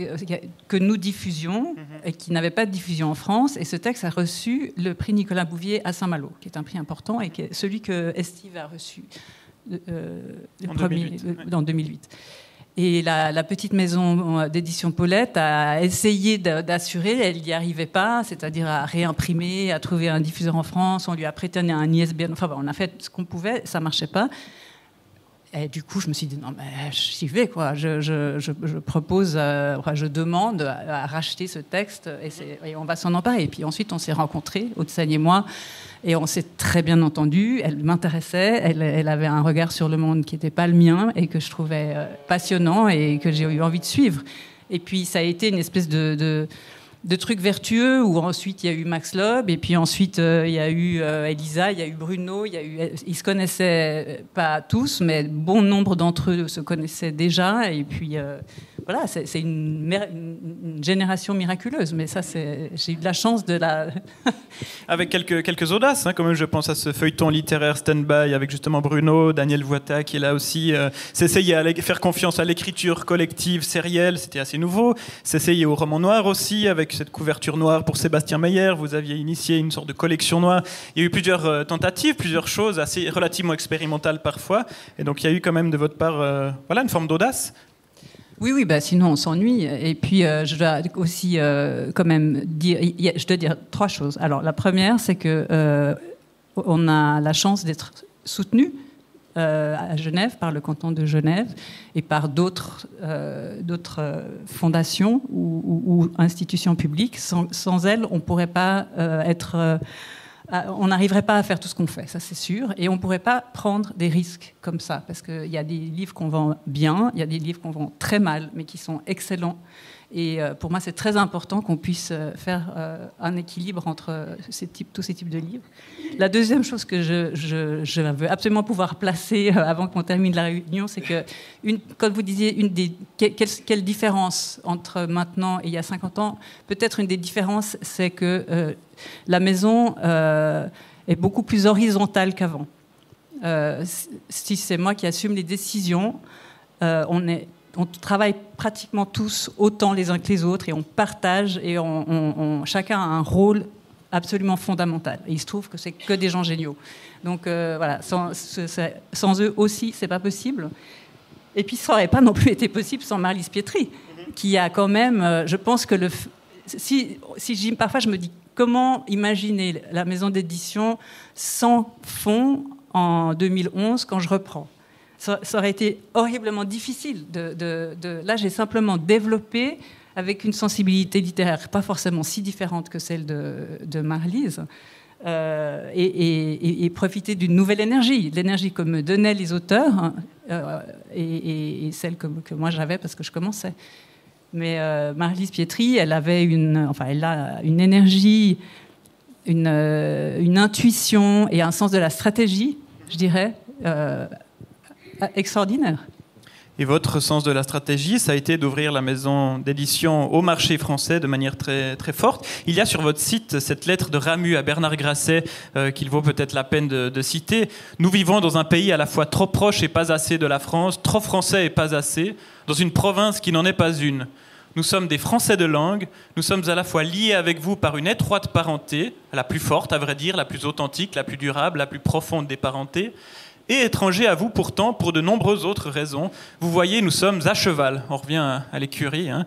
que nous diffusions, et qui n'avait pas de diffusion en France. Et ce texte a reçu le prix Nicolas Bouvier à Saint-Malo, qui est un prix important, et qui est celui que Estive a reçu en 2008. Et la petite maison d'édition Paulette a essayé d'assurer, elle n'y arrivait pas, c'est-à-dire à réimprimer, à trouver un diffuseur en France, on lui a prêté un ISBN, enfin on a fait ce qu'on pouvait, ça ne marchait pas. Et du coup, je me suis dit, non, mais j'y vais, quoi. Je propose, je demande à racheter ce texte et on va s'en emparer. Et puis ensuite, on s'est rencontrés, Haute-Seigne et moi, et on s'est très bien entendus. Elle m'intéressait, elle avait un regard sur le monde qui n'était pas le mien et que je trouvais passionnant et que j'ai eu envie de suivre. Et puis, ça a été une espèce de trucs vertueux où ensuite il y a eu Max Loeb et puis ensuite il y a eu Elisa, il y a eu Bruno, ils se connaissaient pas tous mais bon nombre d'entre eux se connaissaient déjà et puis voilà, c'est une génération miraculeuse, mais ça j'ai eu de la chance de la avec quelques audaces quand même. Je pense à ce feuilleton littéraire Stand-by avec justement Bruno, Daniel Voita qui est là aussi, s'essayer à faire confiance à l'écriture collective sérielle, c'était assez nouveau, s'essayer au roman noir aussi avec cette couverture noire pour Sébastien Meyer. Vous aviez initié une sorte de collection noire. Il y a eu plusieurs tentatives, plusieurs choses assez relativement expérimentales parfois, et donc il y a eu quand même de votre part une forme d'audace. Oui, sinon on s'ennuie. Et puis je dois aussi quand même dire trois choses. Alors la première, c'est que on a la chance d'être soutenu à Genève par le canton de Genève et par d'autres fondations ou institutions publiques. Sans elles, on pourrait pas on n'arriverait pas à faire tout ce qu'on fait, ça c'est sûr, et on ne pourrait pas prendre des risques comme ça, parce qu'il y a des livres qu'on vend bien, il y a des livres qu'on vend très mal, mais qui sont excellents. Et pour moi, c'est très important qu'on puisse faire un équilibre entre tous ces types de livres. La deuxième chose que je veux absolument pouvoir placer avant qu'on termine la réunion, c'est que, quand vous disiez quelle différence entre maintenant et il y a 50 ans, peut-être une des différences, c'est que la maison est beaucoup plus horizontale qu'avant. Si c'est moi qui assume les décisions, on travaille pratiquement tous autant les uns que les autres et on partage et chacun a un rôle absolument fondamental. Et il se trouve que c'est que des gens géniaux. Donc voilà, sans eux aussi, c'est pas possible. Et puis ça n'aurait pas non plus été possible sans Marlise Pietri, qui a quand même, je pense que parfois je me dis comment imaginer la maison d'édition sans fonds en 2011 quand je reprends. Ça aurait été horriblement difficile. Là, j'ai simplement développé avec une sensibilité littéraire pas forcément si différente que celle de Marlise, et profiter d'une nouvelle énergie, l'énergie que me donnaient les auteurs, et celle que moi j'avais parce que je commençais. Mais Marlise Pietri, elle a une énergie, une intuition et un sens de la stratégie, je dirais, extraordinaire. Et votre sens de la stratégie, ça a été d'ouvrir la maison d'édition au marché français de manière très, très forte. Il y a sur votre site cette lettre de Ramu à Bernard Grasset qu'il vaut peut-être la peine de citer. « Nous vivons dans un pays à la fois trop proche et pas assez de la France, trop français et pas assez, dans une province qui n'en est pas une. Nous sommes des Français de langue, nous sommes à la fois liés avec vous par une étroite parenté, la plus forte à vrai dire, la plus authentique, la plus durable, la plus profonde des parentés, et étrangers à vous pourtant pour de nombreuses autres raisons. Vous voyez, nous sommes à cheval. » On revient à l'écurie. Hein.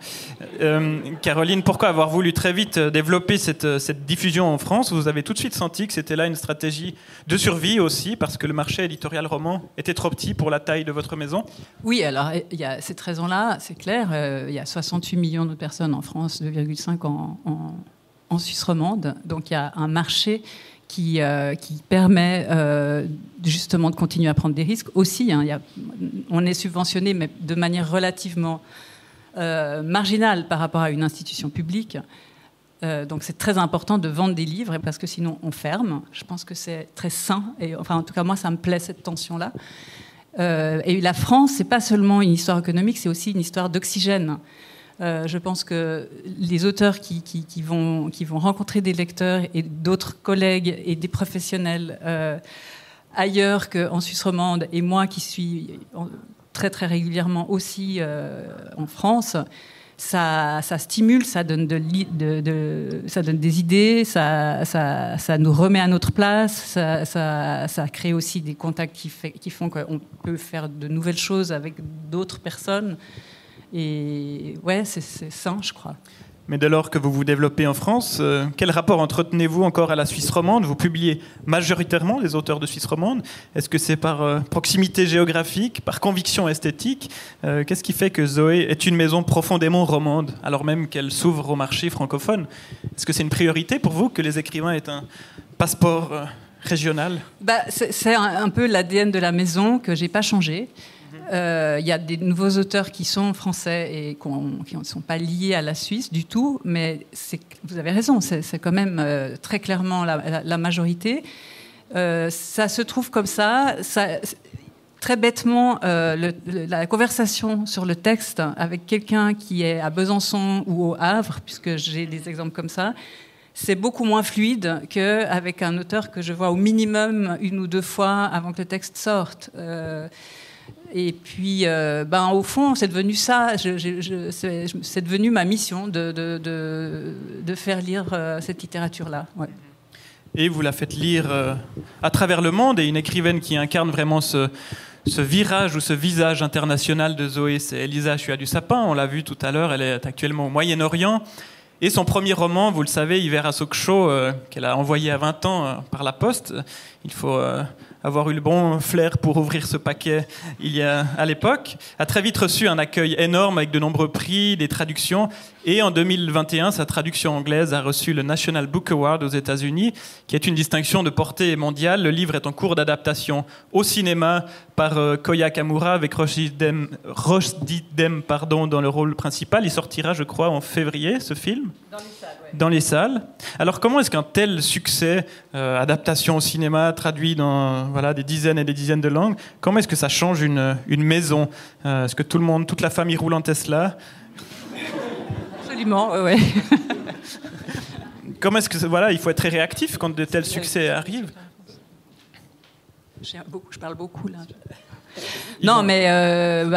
Caroline, pourquoi avoir voulu très vite développer cette diffusion en France? Vous avez tout de suite senti que c'était là une stratégie de survie aussi, parce que le marché éditorial roman était trop petit pour la taille de votre maison? Oui, alors il y a cette raison-là, c'est clair. Il y a 68 millions de personnes en France, 2,5 en Suisse romande. Donc il y a un marché qui permet justement de continuer à prendre des risques aussi. Hein, on est subventionné, mais de manière relativement marginale par rapport à une institution publique. Donc c'est très important de vendre des livres, parce que sinon on ferme. Je pense que c'est très sain. Et, enfin, en tout cas, moi, ça me plaît, cette tension-là. Et la France, c'est pas seulement une histoire économique, c'est aussi une histoire d'oxygène. Je pense que les auteurs qui vont rencontrer des lecteurs et d'autres collègues et des professionnels ailleurs qu'en Suisse romande, et moi qui suis très très régulièrement aussi en France, ça stimule, ça donne ça donne des idées, ça nous remet à notre place, ça crée aussi des contacts qui font qu'on peut faire de nouvelles choses avec d'autres personnes. Et ouais, c'est sain, je crois. Mais dès lors que vous vous développez en France, quel rapport entretenez-vous encore à la Suisse romande? Vous publiez majoritairement les auteurs de Suisse romande. Est-ce que c'est par proximité géographique, par conviction esthétique? Qu'est-ce qui fait que Zoé est une maison profondément romande, alors même qu'elle s'ouvre au marché francophone? Est-ce que c'est une priorité pour vous que les écrivains aient un passeport régional? C'est un peu l'ADN de la maison que j'ai pas changé. Il y a des nouveaux auteurs qui sont français et qui ne sont pas liés à la Suisse du tout, mais vous avez raison, c'est quand même très clairement la majorité. Ça se trouve comme ça. Très bêtement, la conversation sur le texte avec quelqu'un qui est à Besançon ou au Havre, puisque j'ai des exemples comme ça, c'est beaucoup moins fluide qu'avec un auteur que je vois au minimum 1 ou 2 fois avant que le texte sorte. Et puis, au fond, c'est devenu ça. C'est devenu ma mission de faire lire cette littérature-là. Ouais. Et vous la faites lire à travers le monde. Et une écrivaine qui incarne vraiment ce virage ou ce visage international de Zoé, c'est Elisa Chua du Sapin. On l'a vu tout à l'heure, elle est actuellement au Moyen-Orient. Et son premier roman, vous le savez, Hiver à Sokcho, qu'elle a envoyé à 20 ans par la poste. Il faut avoir eu le bon flair pour ouvrir ce paquet à l'époque, a très vite reçu un accueil énorme avec de nombreux prix, des traductions. Et en 2021, sa traduction anglaise a reçu le National Book Award aux États-Unis, qui est une distinction de portée mondiale. Le livre est en cours d'adaptation au cinéma par Koya Kamura avec Roshdi Dem dans le rôle principal. Il sortira, je crois, en février, ce film. Dans les salles. Alors comment est-ce qu'un tel succès, adaptation au cinéma, traduit dans des dizaines et des dizaines de langues, comment est-ce que ça change une maison? Est-ce que toute la famille roule en Tesla? Absolument, oui. Comment est-ce que il faut être très réactif quand de tels succès arrivent? Je parle beaucoup là. Non, mais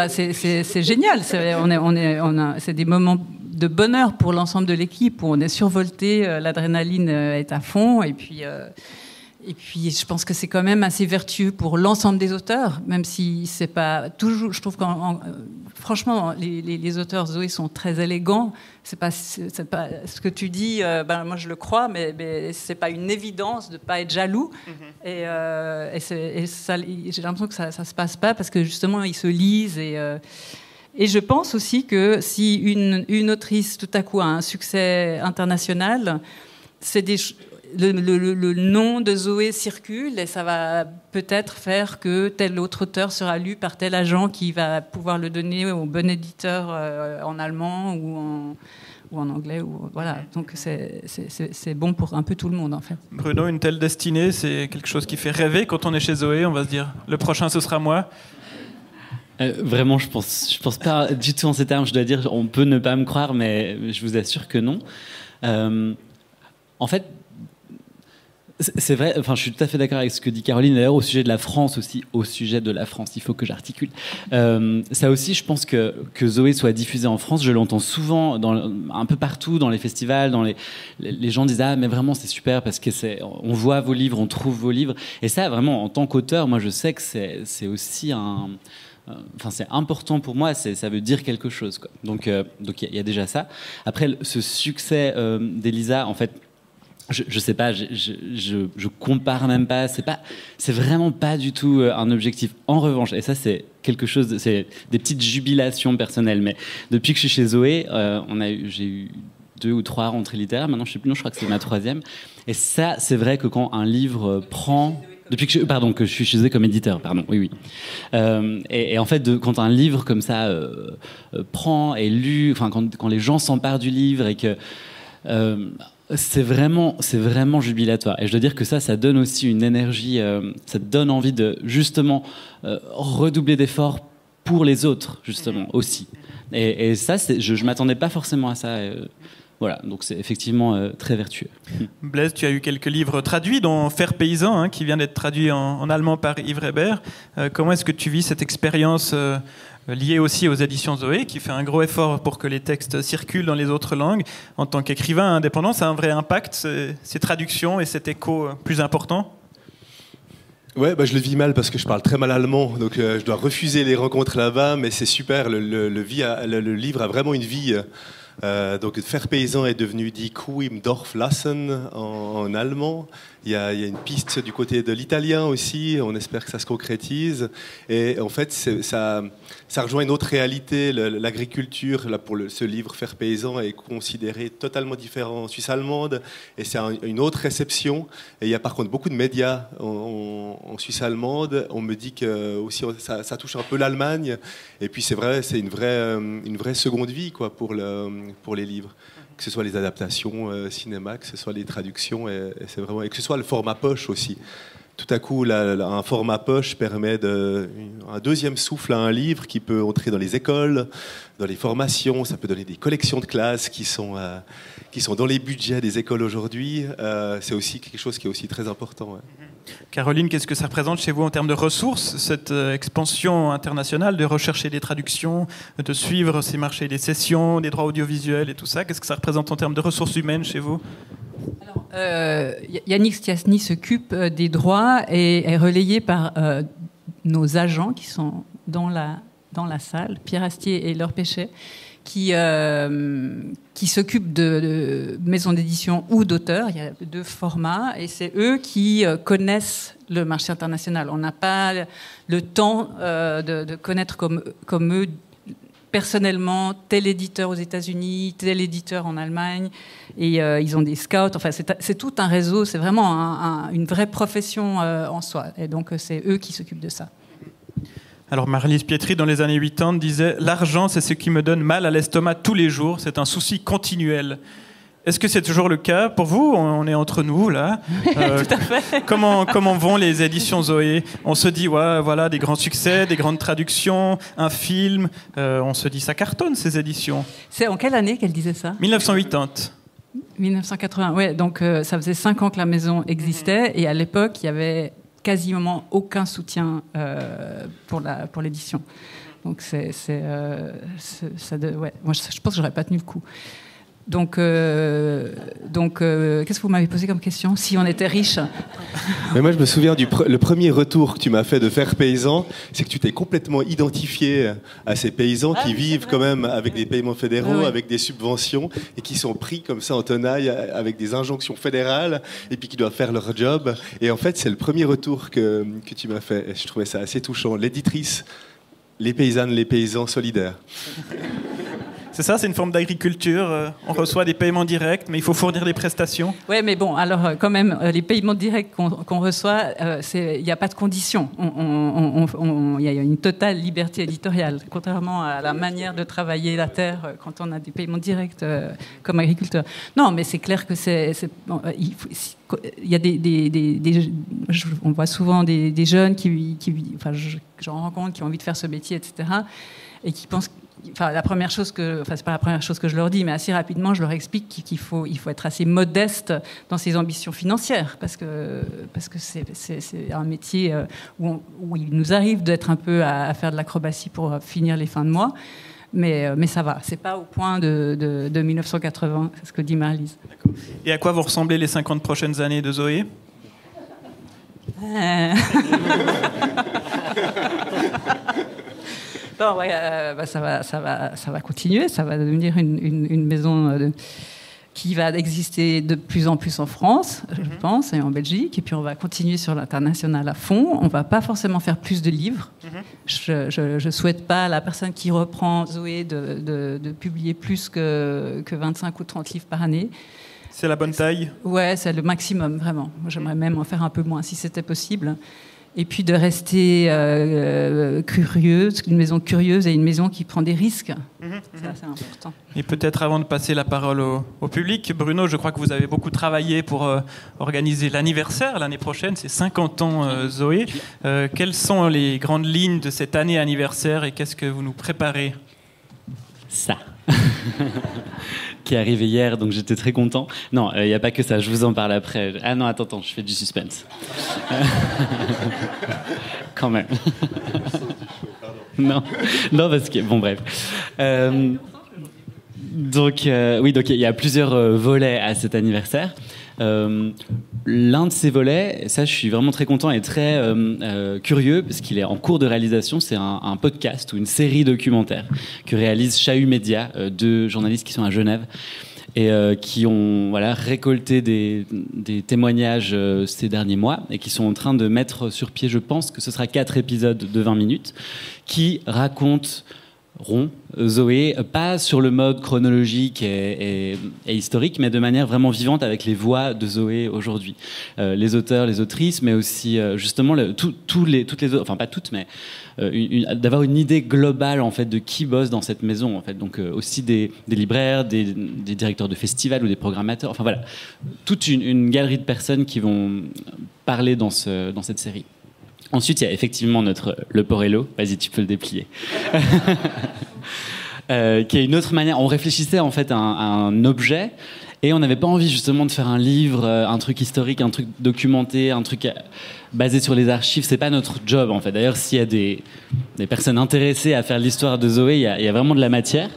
c'est génial. C'est des moments de bonheur pour l'ensemble de l'équipe où on est survolté, l'adrénaline est à fond, et puis Et puis, je pense que c'est quand même assez vertueux pour l'ensemble des auteurs, même si c'est pas toujours. Je trouve franchement, les auteurs Zoé sont très élégants. C'est pas ce que tu dis. Moi, je le crois, mais c'est pas une évidence de pas être jaloux. Et ça, j'ai l'impression que ça se passe pas parce que justement, ils se lisent et je pense aussi que si une autrice tout à coup a un succès international, le nom de Zoé circule et ça va peut-être faire que tel autre auteur sera lu par tel agent qui va pouvoir le donner au bon éditeur en allemand ou en anglais. Voilà. Donc c'est bon pour un peu tout le monde en fait. Bruno, une telle destinée, c'est quelque chose qui fait rêver quand on est chez Zoé. On va se dire, le prochain ce sera moi. Vraiment, je pense pas du tout en ces termes. Je dois dire, on peut ne pas me croire, mais je vous assure que non. En fait, c'est vrai. Enfin, je suis tout à fait d'accord avec ce que dit Caroline. D'ailleurs, au sujet de la France aussi, au sujet de la France, il faut que j'articule. Ça aussi, je pense que Zoé soit diffusée en France. Je l'entends souvent, un peu partout, dans les festivals, les gens disent mais vraiment c'est super parce que on voit vos livres, on trouve vos livres. Et ça, vraiment, en tant qu'auteur, moi, je sais que c'est aussi c'est important pour moi, ça veut dire quelque chose, quoi. Donc il y a déjà ça. Après, ce succès d'Elisa, en fait, je sais pas, je compare même pas. C'est vraiment pas du tout un objectif. En revanche, et ça c'est quelque chose, c'est des petites jubilations personnelles. Mais depuis que je suis chez Zoé, j'ai eu 2 ou 3 rentrées littéraires. Maintenant, je sais plus. Non, je crois que c'est ma 3e. Et ça, c'est vrai que quand un livre prend. Depuis que je suis chez eux comme éditeur, oui. Et en fait, quand un livre comme ça prend, est lu, enfin quand les gens s'emparent du livre et que c'est vraiment jubilatoire. Et je dois dire que ça donne aussi une énergie, ça donne envie de justement redoubler d'efforts pour les autres, justement aussi. Et ça, je m'attendais pas forcément à ça. Voilà, donc c'est effectivement très vertueux. Blaise, tu as eu quelques livres traduits, dont Faire paysan, qui vient d'être traduit en allemand par Yves Reber. Comment est-ce que tu vis cette expérience liée aussi aux éditions Zoé, qui fait un gros effort pour que les textes circulent dans les autres langues? En tant qu'écrivain indépendant, ça a un vrai impact, ces traductions et cet écho plus important? Ouais, je le vis mal parce que je parle très mal allemand, donc je dois refuser les rencontres là-bas, mais c'est super, le livre a vraiment une vie. Donc Faire paysan est devenu Die Kuh im Dorf lassen en allemand. Il y a une piste du côté de l'italien aussi, on espère que ça se concrétise. Et en fait, ça rejoint une autre réalité. L'agriculture, là, pour ce livre Faire paysan, est considérée totalement différent en Suisse allemande, et c'est une autre réception. Et il y a par contre beaucoup de médias en Suisse allemande. On me dit que aussi ça touche un peu l'Allemagne. Et puis c'est vrai, c'est une vraie seconde vie, quoi, pour les livres. Que ce soit les adaptations cinéma, que ce soit les traductions, et que ce soit le format poche aussi. Tout à coup, un format poche permet un deuxième souffle à un livre qui peut entrer dans les écoles, dans les formations. Ça peut donner des collections de classes qui sont dans les budgets des écoles aujourd'hui. C'est aussi quelque chose qui est aussi très important. Ouais. Caroline, qu'est-ce que ça représente chez vous en termes de ressources, cette expansion internationale, de rechercher des traductions, de suivre ces marchés des sessions, des droits audiovisuels et tout ça? Qu'est-ce que ça représente en termes de ressources humaines chez vous? Yannick Stiasny s'occupe des droits et est relayé par nos agents qui sont dans la salle, Pierre Astier et Laure Péchet, qui s'occupent de maisons d'édition ou d'auteurs. Il y a 2 formats et c'est eux qui connaissent le marché international. On n'a pas le temps de connaître comme eux personnellement tel éditeur aux États-Unis, tel éditeur en Allemagne, et ils ont des scouts. Enfin, c'est tout un réseau. C'est vraiment une vraie profession en soi. Et donc, c'est eux qui s'occupent de ça. Alors, Marlise Pietri, dans les années 80, disait « L'argent, c'est ce qui me donne mal à l'estomac tous les jours. C'est un souci continuel. » Est-ce que c'est toujours le cas pour vous? On est entre nous, là. Tout à fait. Comment vont les éditions Zoé? On se dit, ouais, voilà, des grands succès, des grandes traductions, un film. On se dit, ça cartonne, ces éditions. C'est en quelle année qu'elle disait ça? 1980. 1980, ouais. Donc, ça faisait 5 ans que la maison existait. Et à l'époque, il y avait quasiment aucun soutien pour l'édition. Donc, ouais. Moi, je pense que j'aurais pas tenu le coup. Donc, qu'est-ce que vous m'avez posé comme question? Si on était riche. Mais moi, je me souviens le premier retour que tu m'as fait de Faire Paysan, c'est que tu t'es complètement identifié à ces paysans qui vivent quand même avec des paiements fédéraux, avec des subventions, et qui sont pris comme ça en tenaille avec des injonctions fédérales, et puis qui doivent faire leur job. Et en fait, c'est le premier retour que tu m'as fait. Et je trouvais ça assez touchant. L'éditrice, les paysannes, les paysans solidaires. C'est ça, c'est une forme d'agriculture. On reçoit des paiements directs, mais il faut fournir des prestations. Oui, mais bon, alors quand même, les paiements directs qu'on reçoit, il n'y a pas de conditions. Il y a une totale liberté éditoriale, contrairement à la manière de travailler la terre quand on a des paiements directs comme agriculteur. Non, mais c'est clair que il y a on voit souvent des jeunes j'en rencontre qui ont envie de faire ce métier, etc., et qui pensent. Enfin, c'est pas la première chose que je leur dis, mais assez rapidement, je leur explique qu'il faut être assez modeste dans ses ambitions financières, parce que c'est un métier où il nous arrive d'être un peu à faire de l'acrobatie pour finir les fins de mois, mais ça va. C'est pas au point de 1980, c'est ce que dit Marlise. Et à quoi vont ressembler les 50 prochaines années de Zoé? Non, ça va continuer, ça va devenir une maison qui va exister de plus en plus en France, je pense, et en Belgique, et puis on va continuer sur l'international à fond. On va pas forcément faire plus de livres. Je souhaite pas à la personne qui reprend Zoé de publier plus que 25 ou 30 livres par année. C'est la bonne taille? Ouais, c'est le maximum, vraiment. J'aimerais même en faire un peu moins, si c'était possible. Et puis de rester curieuse, une maison curieuse et une maison qui prend des risques. Ça, c'est important. Et peut-être avant de passer la parole au public, Bruno, je crois que vous avez beaucoup travaillé pour organiser l'anniversaire l'année prochaine, c'est 50 ans Zoé. Quelles sont les grandes lignes de cette année anniversaire et qu'est-ce que vous nous préparez? Ça qui est arrivé hier, donc j'étais très content. Non, il n'y a pas que ça, je vous en parle après. Ah non, attends, je fais du suspense. Quand même. Non, parce que... Bon, bref. Donc il y a plusieurs volets à cet anniversaire. L'un de ces volets, ça je suis vraiment très content et très curieux parce qu'il est en cours de réalisation. C'est un podcast ou une série documentaire que réalise Chahut Média, deux journalistes qui sont à Genève et qui ont récolté des témoignages ces derniers mois et qui sont en train de mettre sur pied, je pense que ce sera 4 épisodes de 20 minutes qui racontent Zoé, pas sur le mode chronologique et historique, mais de manière vraiment vivante avec les voix de Zoé aujourd'hui. Les auteurs, les autrices, mais aussi justement toutes les autres, enfin pas toutes, mais d'avoir une idée globale en fait de qui bosse dans cette maison en fait. Donc aussi des libraires, des directeurs de festivals ou des programmateurs. Enfin voilà, toute une galerie de personnes qui vont parler dans cette série. Ensuite, il y a effectivement le Porello. Vas-y, tu peux le déplier. Qui est une autre manière. On réfléchissait en fait à un objet et on n'avait pas envie justement de faire un livre, un truc historique, un truc documenté, un truc basé sur les archives. C'est pas notre job en fait. D'ailleurs, s'il y a des personnes intéressées à faire l'histoire de Zoé, il y a vraiment de la matière.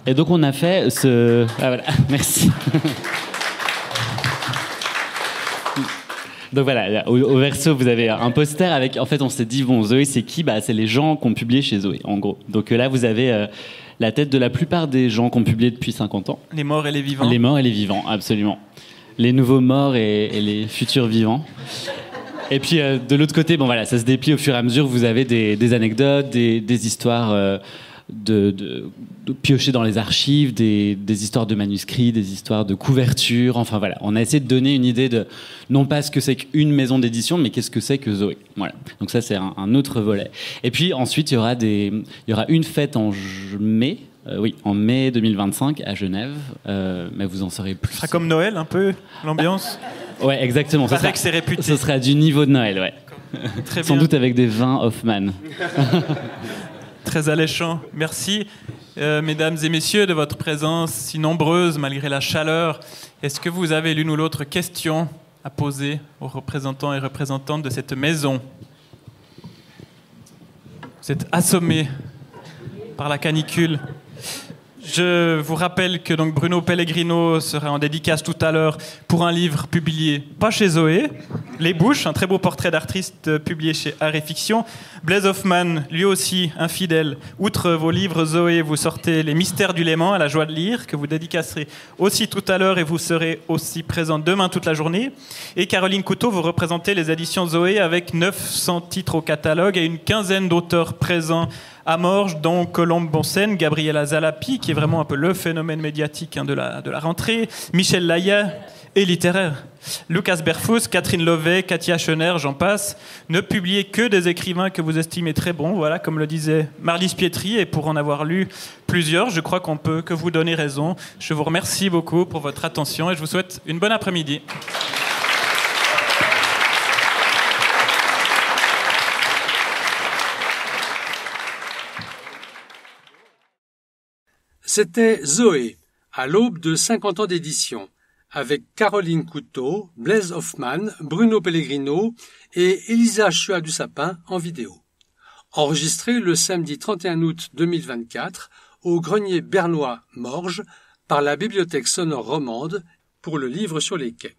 Et donc on a fait ce... Ah voilà, merci. Donc voilà, au verso, vous avez un poster avec... En fait, on s'est dit, bon, Zoé, c'est qui? C'est les gens qui ont publié chez Zoé, en gros. Donc là, vous avez la tête de la plupart des gens qui ont publié depuis 50 ans. Les morts et les vivants. Les morts et les vivants, absolument. Les nouveaux morts et les futurs vivants. Et puis, de l'autre côté, bon voilà, ça se déplie au fur et à mesure. Vous avez des anecdotes, des histoires... de piocher dans les archives, des histoires de manuscrits, des histoires de couvertures, enfin voilà. On a essayé de donner une idée de, non pas ce que c'est qu'une maison d'édition, mais qu'est-ce que c'est que Zoé. Voilà. Donc ça, c'est un autre volet. Et puis ensuite, il y aura une fête en mai, en mai 2025 à Genève, mais vous en saurez plus. Ce sera comme Noël, un peu, l'ambiance. Ouais, exactement. C'est vrai que c'est réputé. Ce sera du niveau de Noël, ouais. Très bien. Sans doute avec des vins Hoffmann. Très alléchant. Merci, mesdames et messieurs, de votre présence si nombreuse malgré la chaleur. Est-ce que vous avez l'une ou l'autre question à poser aux représentants et représentantes de cette maison? Vous êtes assommés par la canicule. Je vous rappelle que donc Bruno Pellegrino sera en dédicace tout à l'heure pour un livre publié pas chez Zoé, Les Bouches, un très beau portrait d'artiste publié chez Art et Fiction. Blaise Hoffmann, lui aussi infidèle. Outre vos livres Zoé, vous sortez Les Mystères du Léman à la joie de lire, que vous dédicacerez aussi tout à l'heure et vous serez aussi présent demain toute la journée. Et Caroline Couteau, vous représentez les éditions Zoé avec 900 titres au catalogue et une quinzaine d'auteurs présents à Morges, dont Colombe Bonsen, Gabriela Zalapi, qui est vraiment un peu le phénomène médiatique de la rentrée, Michel Laya et littéraire, Lucas Berfus, Catherine Lovet, Katia Schoner, j'en passe. Ne publiez que des écrivains que vous estimez très bons, voilà, comme le disait Marlys Pietri, et pour en avoir lu plusieurs, je crois qu'on peut que vous donner raison. Je vous remercie beaucoup pour votre attention et je vous souhaite une bonne après-midi. C'était Zoé, à l'aube de 50 ans d'édition, avec Caroline Couteau, Blaise Hoffmann, Bruno Pellegrino et Elisa Chua du Sapin en vidéo. Enregistré le samedi 31 août 2024 au Grenier Bernois Morges par la Bibliothèque sonore romande pour le livre sur les quais.